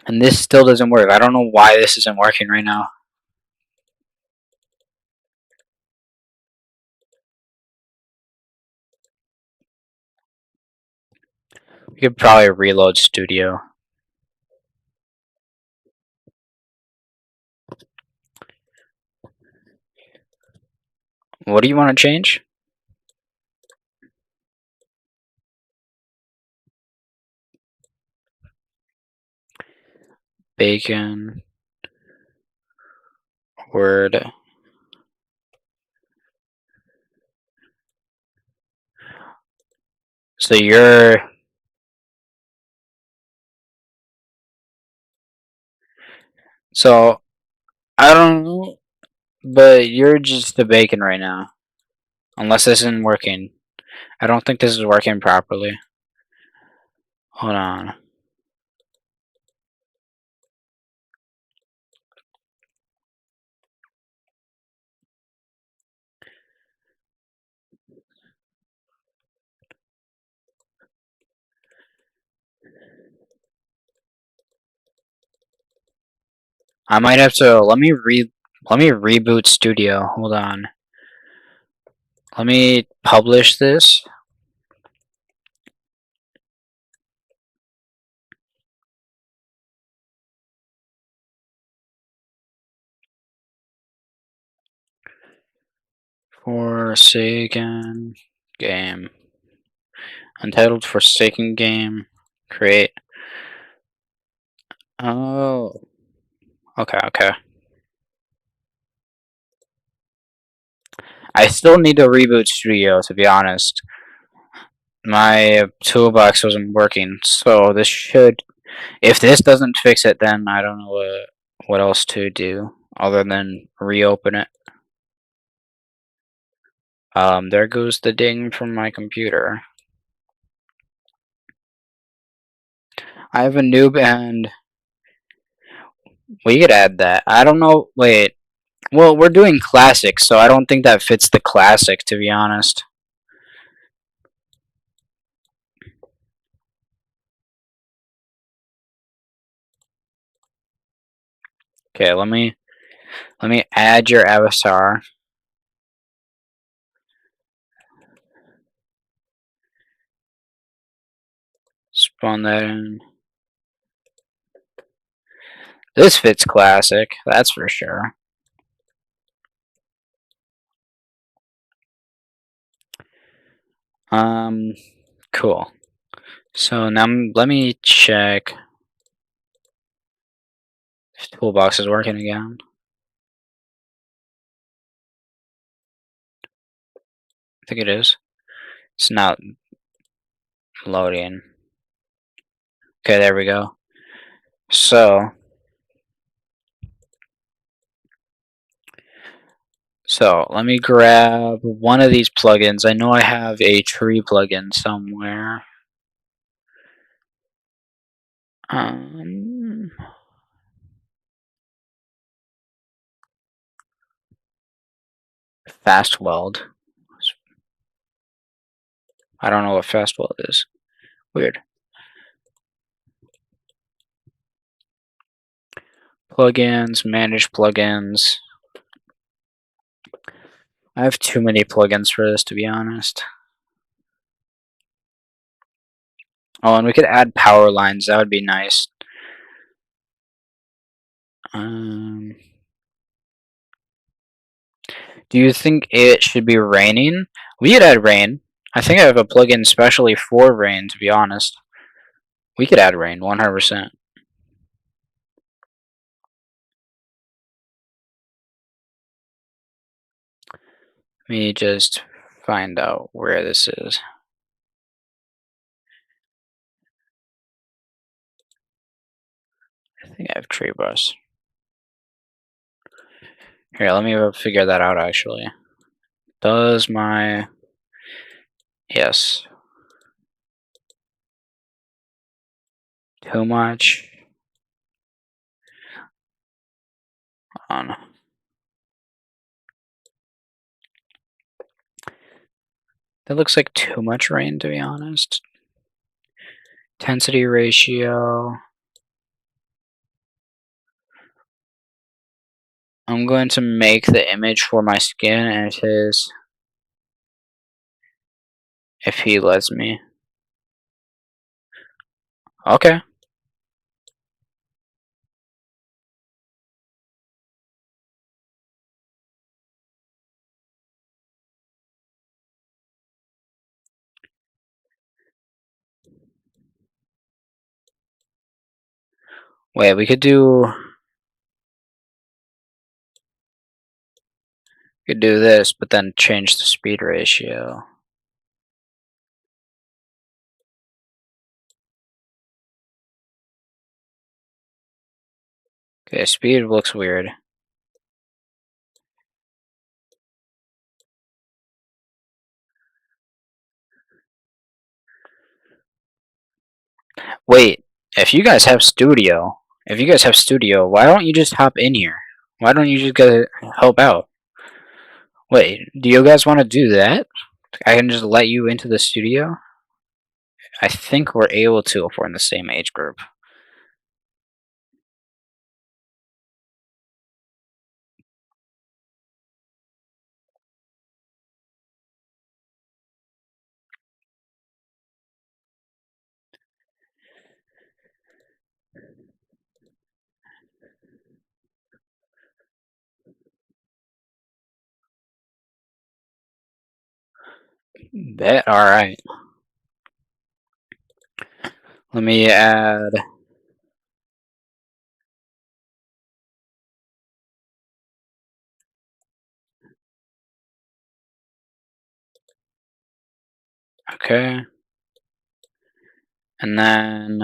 And this still doesn't work. I don't know why this isn't working right now. We could probably reload Studio. What do you want to change? Bacon. Word. So you're... So, I don't know, but you're just the bacon right now. Unless this isn't working. I don't think this is working properly. Hold on. I might have to... Let me reboot Studio. Hold on. Let me publish this. Forsaken game. Untitled Forsaken game. Create. Oh. Okay, okay. I still need to reboot Studio, to be honest. My toolbox wasn't working, so this should... If this doesn't fix it, then I don't know what else to do other than reopen it. There goes the ding from my computer. I have a noob and we could add that. I don't know. Wait. Well, we're doing classic, so I don't think that fits the classic, to be honest. Okay, let me add your avatar. Spawn that in. This fits classic, that's for sure. Cool. So now let me check if toolbox is working again. I think it is. It's not loading. Okay, there we go. So So let me grab one of these plugins. I know I have a tree plugin somewhere. Um, Fast weld. I don't know what fast weld is. Weird. Plugins, manage plugins. I have too many plugins for this, to be honest. Oh, and we could add power lines. That would be nice. Um, do you think it should be raining? We could add rain. I think I have a plugin specially for rain, to be honest. We could add rain, 100%. Let me just find out where this is. I think I have tree bus. Here, let me figure that out actually. Does my... Yes. Too much? On. That looks like too much rain, to be honest. Intensity ratio. I'm going to make the image for my skin as his, if he lets me. Okay. Wait, we could do this, but then change the speed ratio. Okay, speed looks weird. Wait, if you guys have studio, why don't you just hop in here? Why don't you just go help out? Wait, do you guys want to do that? I can just let you into the studio? I think we're able to if we're in the same age group. Bet, alright. Let me add... Okay. And then...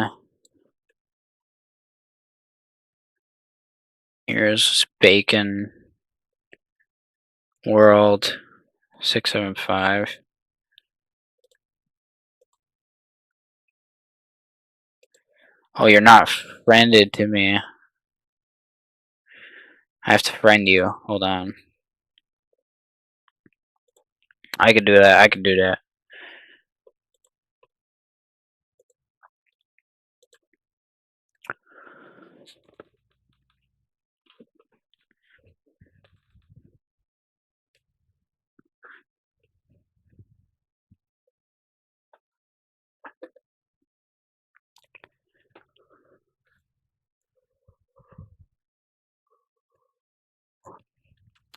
Here's Bacon World 675. Oh, you're not friended to me. I have to friend you. Hold on. I could do that. I could do that.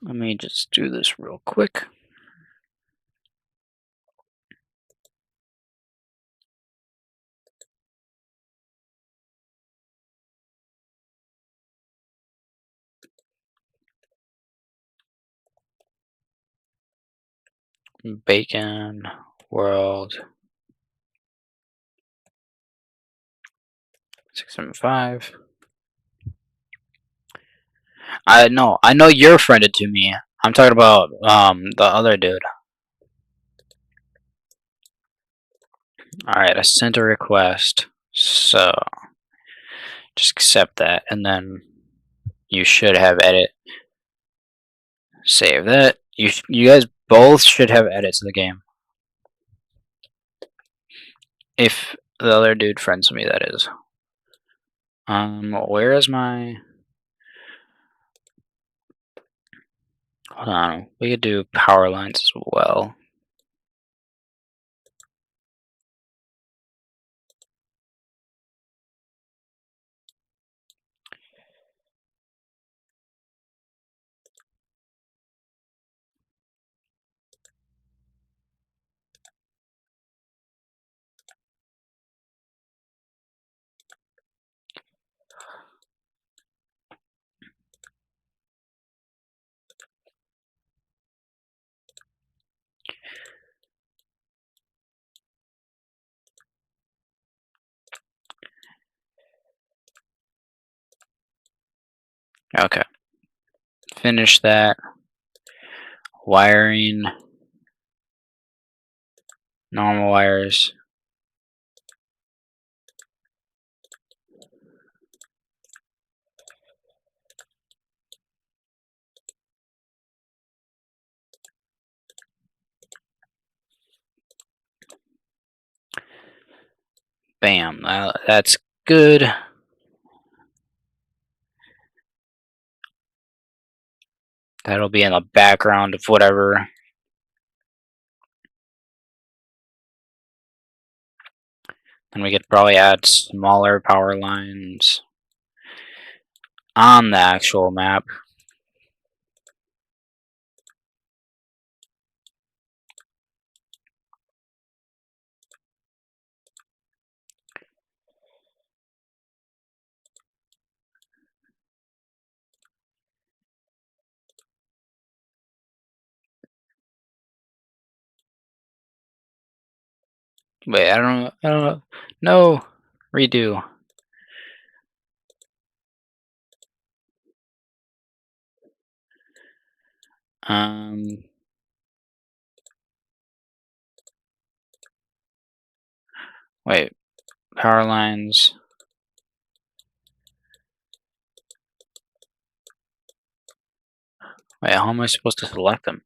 Let me just do this real quick. Bacon World 675. I know you're friended to me. I'm talking about the other dude. Alright, I sent a request. So just accept that and then you should have edit. Save that. You guys both should have edits to the game. If the other dude friends me, that is. Where is my... Hold on, we could do power lines as well. Okay, finish that. Wiring, normal wires. Bam, that's good. That'll be in the background of whatever. And we could probably add smaller power lines on the actual map. Wait, I don't know. No, redo. Um, wait, power lines. Wait, how am I supposed to select them?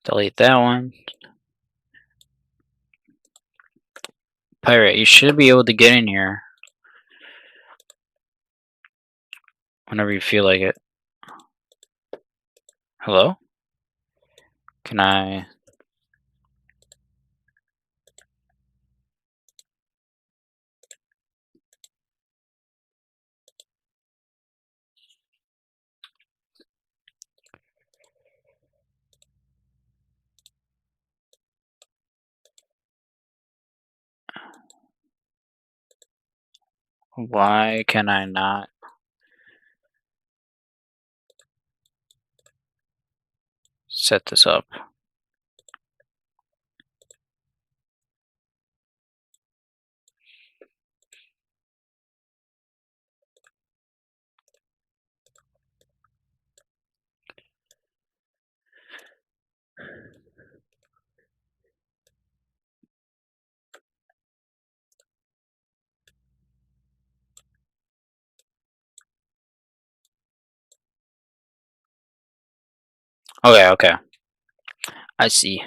Delete that one. Pirate, you should be able to get in here whenever you feel like it. Hello? Can I... Why can I not set this up? Okay, okay. I see.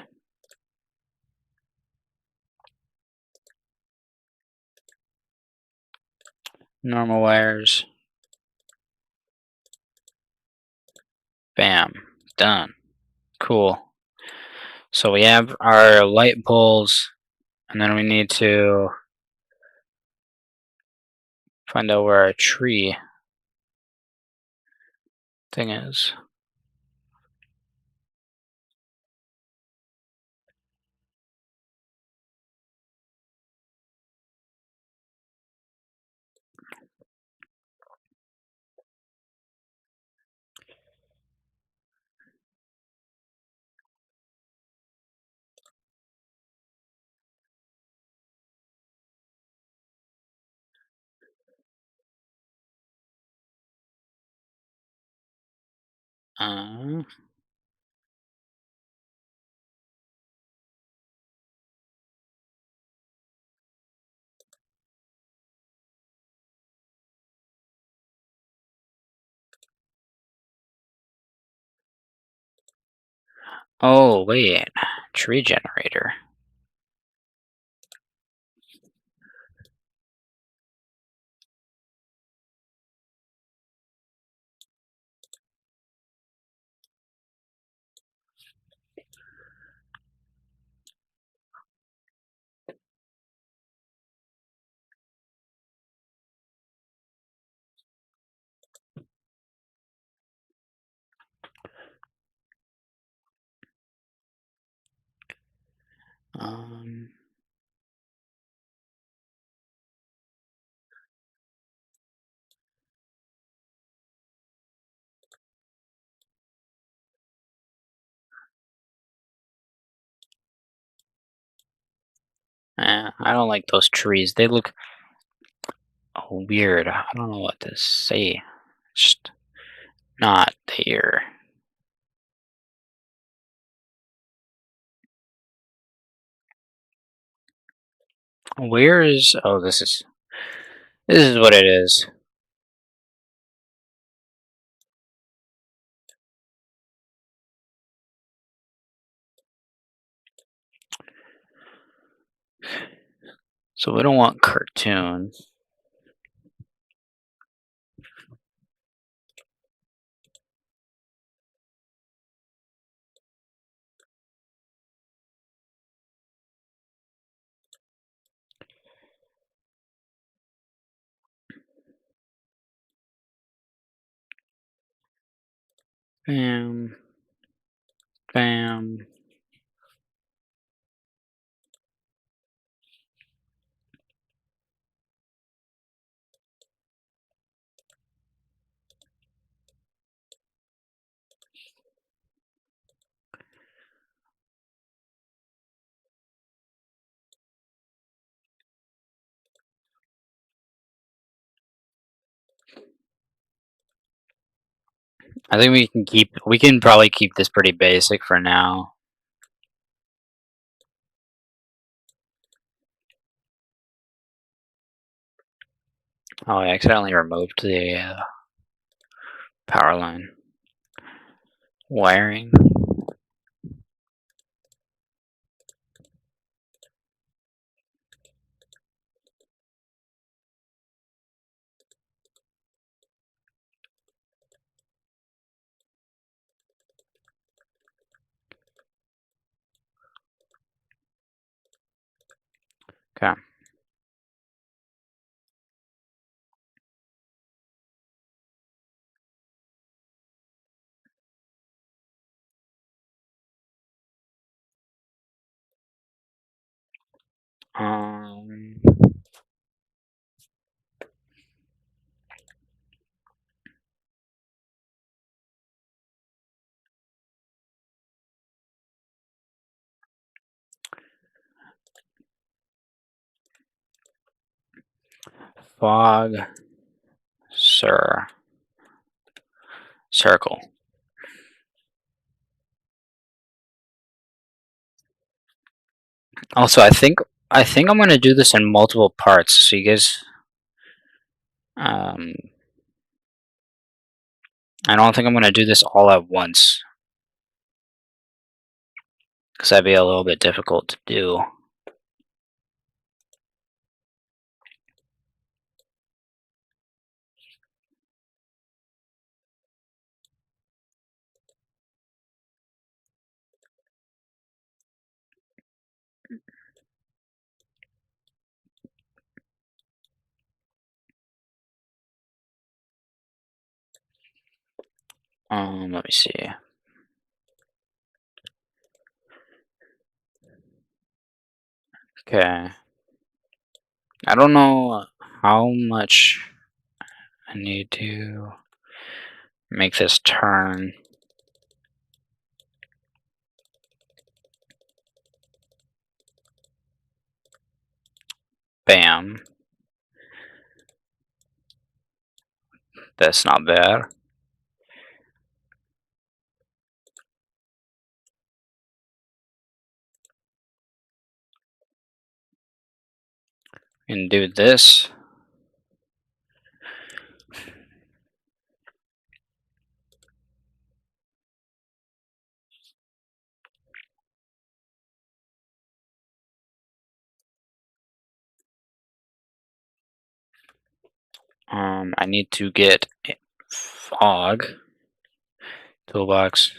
Normal wires. Bam. Done. Cool. So we have our light poles, and then we need to find out where our tree thing is. Uh, oh, wait. Tree generator. Um, I don't like those trees. They look weird. I don't know what to say. Just not there. Where is? Oh, this is what it is. So we don't want cartoon. Bam, bam. I think we can probably keep this pretty basic for now. Oh, I accidentally removed the power line wiring. Okay. Um, fog, circle. Also, I think I'm gonna do this in multiple parts, so you guys. Um, I don't think I'm gonna do this all at once, because that'd be a little bit difficult to do. Let me see. Okay. I don't know how much I need to make this turn. Bam. That's not bad. and do this. I need to get fog toolbox.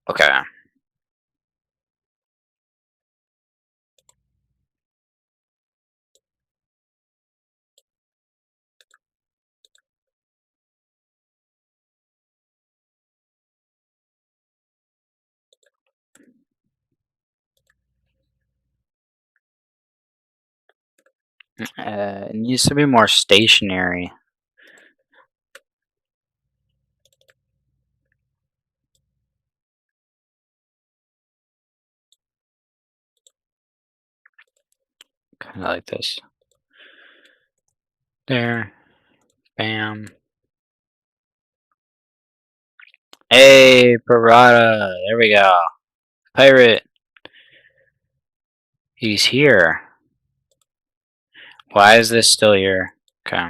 Okay. It needs to be more stationary. Kind of like this. There. Bam. Hey, Parada. There we go. Pirate. He's here. Why is this still here? Okay.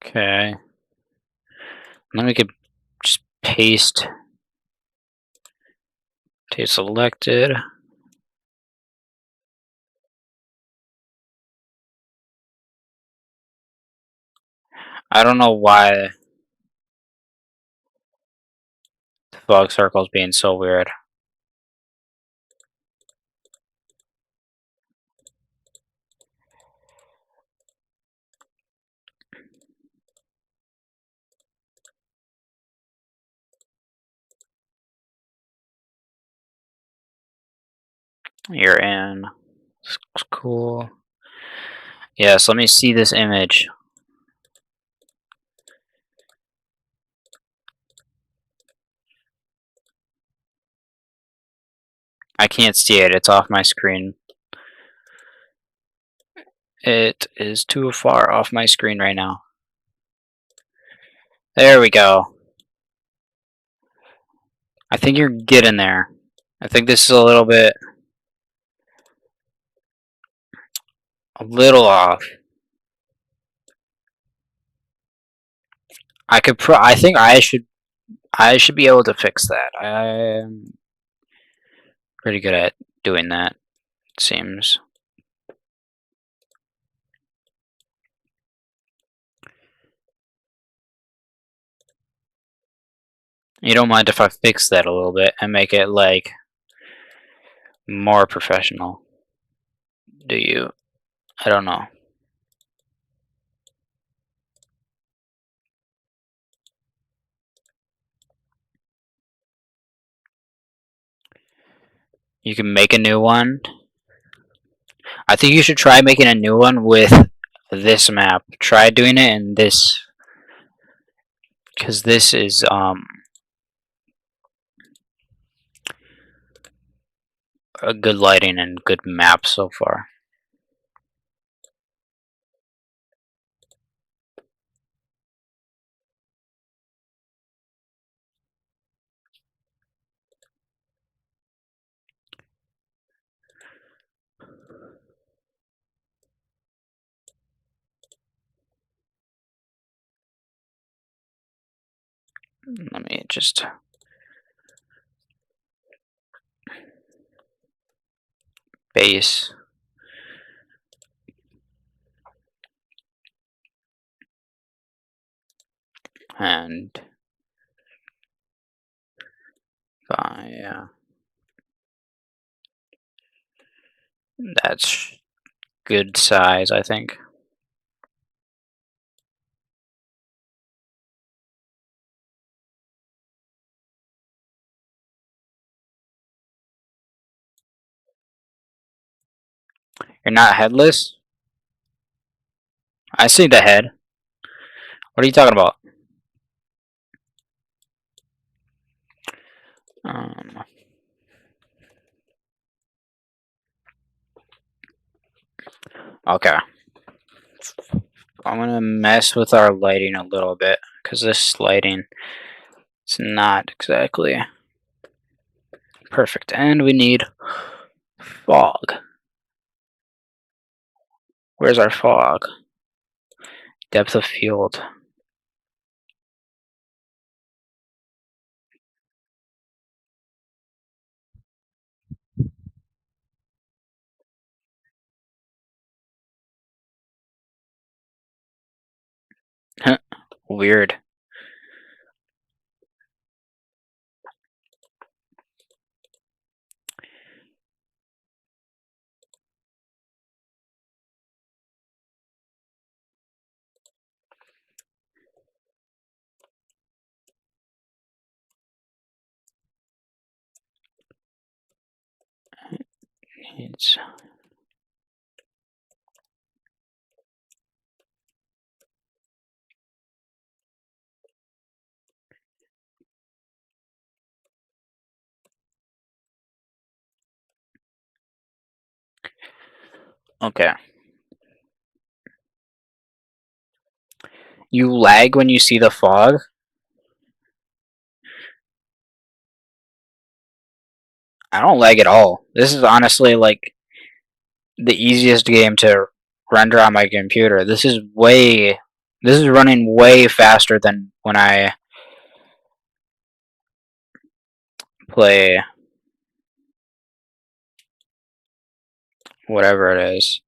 Okay. Then we could just paste. Selected. I don't know why the fog circle is being so weird. You're in. It's cool. Yes, let me see this image. I can't see it. It's off my screen. It is too far off my screen right now. There we go. I think you're getting there. I think this is a little off. I think I should be able to fix that. I'm pretty good at doing that, it seems. You don't mind if I fix that a little bit and make it like more professional, do you? I don't know. You can make a new one. I think you should try making a new one with this map. Try doing it in this, because this is a good lighting and good map so far. Let me just base. And yeah, that's good size, I think. You're not headless? I see the head. What are you talking about? Um, Okay. I'm gonna mess with our lighting a little bit because this lighting is not exactly perfect. And we need fog. Where's our fog? Depth of field. Weird. It's okay. You lag when you see the fog? I don't lag at all. This is honestly like the easiest game to render on my computer. This is running way faster than when I play whatever it is.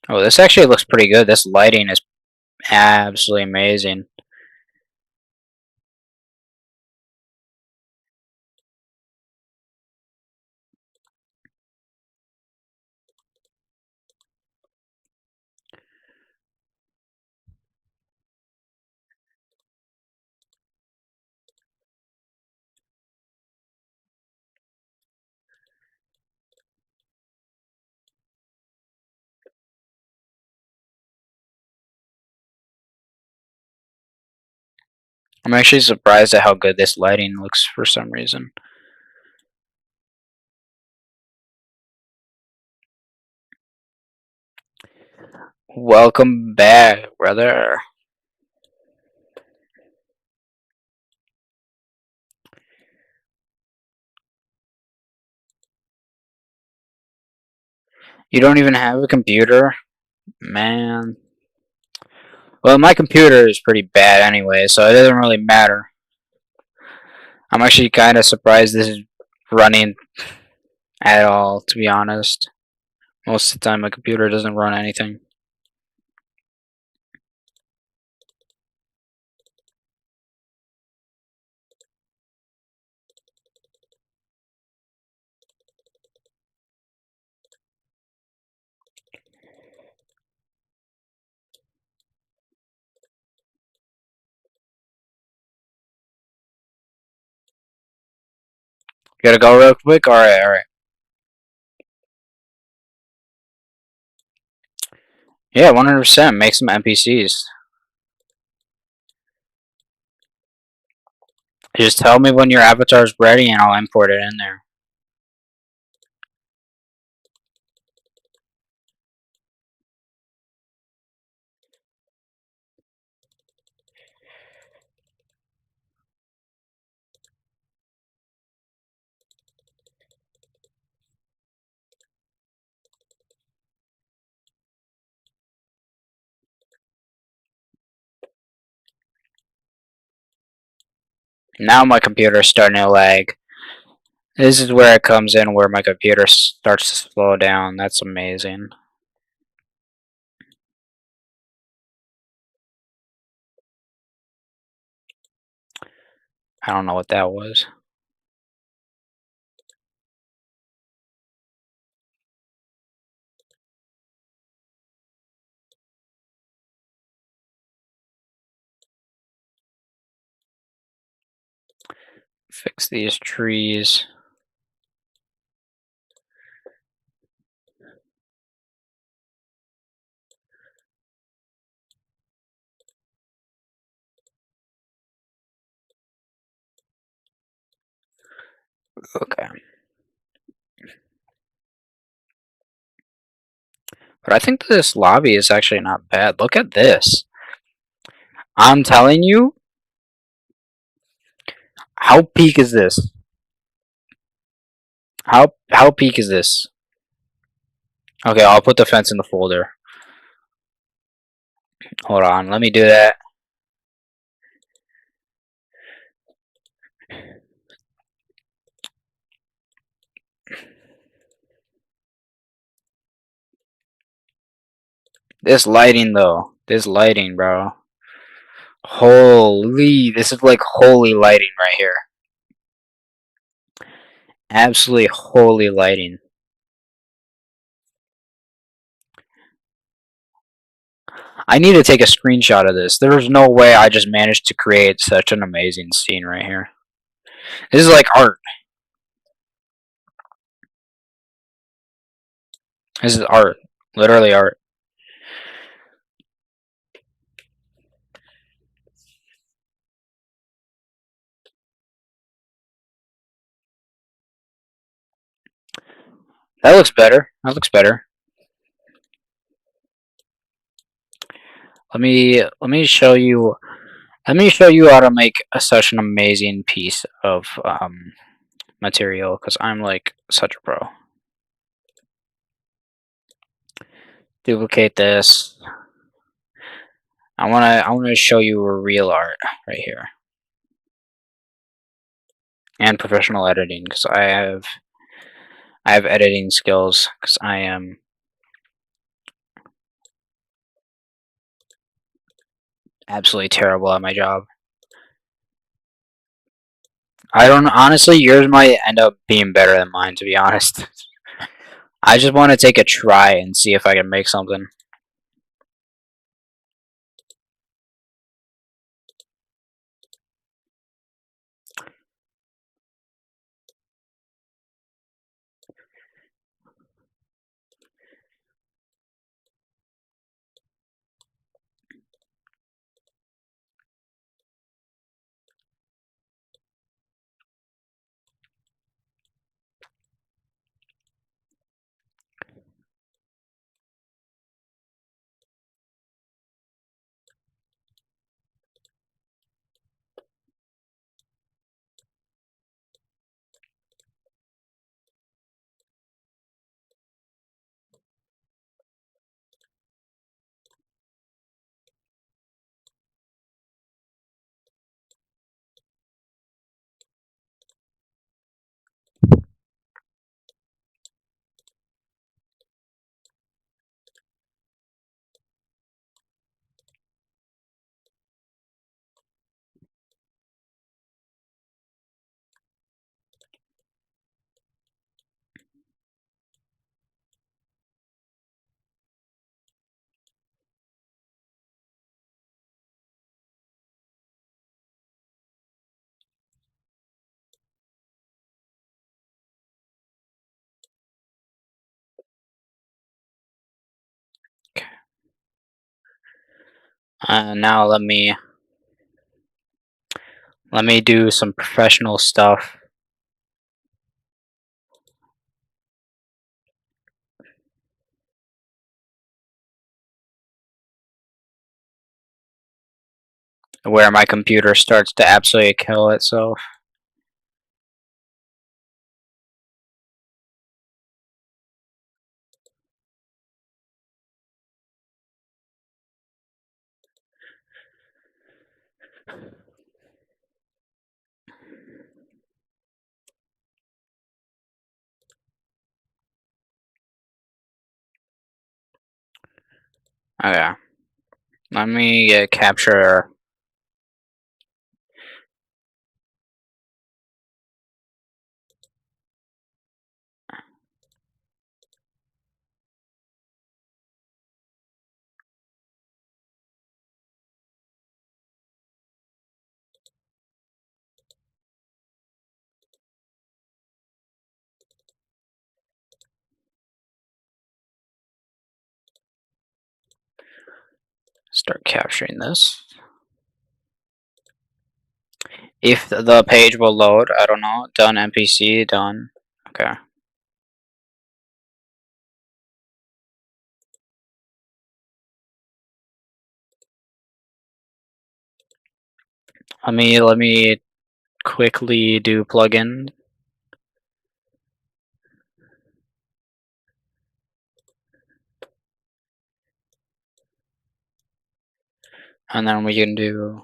Oh, this actually looks pretty good. This lighting is absolutely amazing. I'm actually surprised at how good this lighting looks for some reason. Welcome back, brother. You don't even have a computer? Man. Well, my computer is pretty bad anyway, so it doesn't really matter. I'm actually kind of surprised this is running at all, to be honest. Most of the time, my computer doesn't run anything. Gotta go real quick? Alright, alright. Yeah, 100%. Make some NPCs. Just tell me when your avatar's ready and I'll import it in there. Now my computer's starting to lag. This is where it comes in where my computer starts to slow down. That's amazing. I don't know what that was. Fix these trees. Okay. But I think this lobby is actually not bad. Look at this. I'm telling you, how peak is this? How peak is this? Okay, I'll put the fence in the folder. Hold on, let me do that. This lighting though. This lighting, bro. Holy, this is like holy lighting right here. Absolutely holy lighting. I need to take a screenshot of this. There's no way I just managed to create such an amazing scene right here. This is like art. This is art. Literally art. That looks better. That looks better. Let me show you. Let me show you how to make such an amazing piece of material because I'm like such a pro. Duplicate this. I wanna show you real art right here and professional editing because I have editing skills because I am absolutely terrible at my job. I don't honestly. Yours might end up being better than mine, to be honest. I just want to take a try and see if I can make something. Now let me do some professional stuff. Where my computer starts to absolutely kill itself. Okay, let me capture. Start capturing this. If the page will load, I don't know. Done NPC, done. Okay. Let me quickly do plugin. And then we can do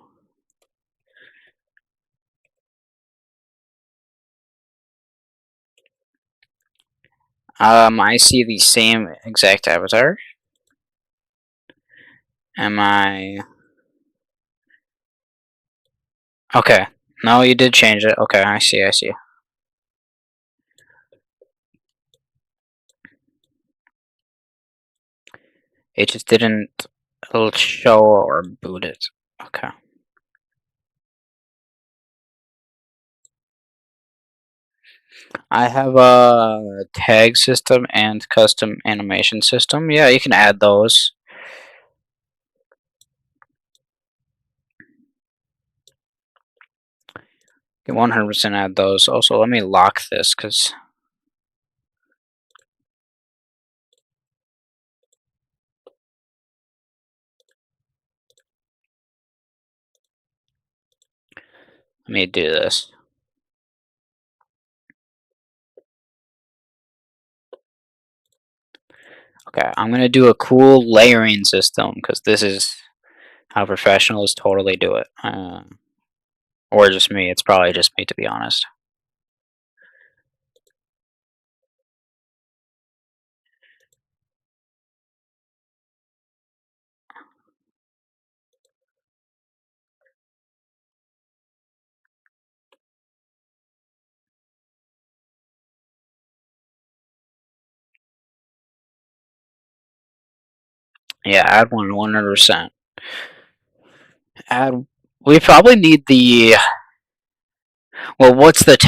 I see the same exact avatar. Am I okay? No, you did change it. Okay, I see, I see. It just didn't show or boot it. Okay. I have a tag system and custom animation system. Yeah, you can add those. You can 100% add those. Also, let me lock this because let me do this. Okay, I'm gonna do a cool layering system because this is how professionals totally do it. Or just me. It's probably just me, to be honest. Yeah, add one 100%. Add. We probably need the. Well, what's the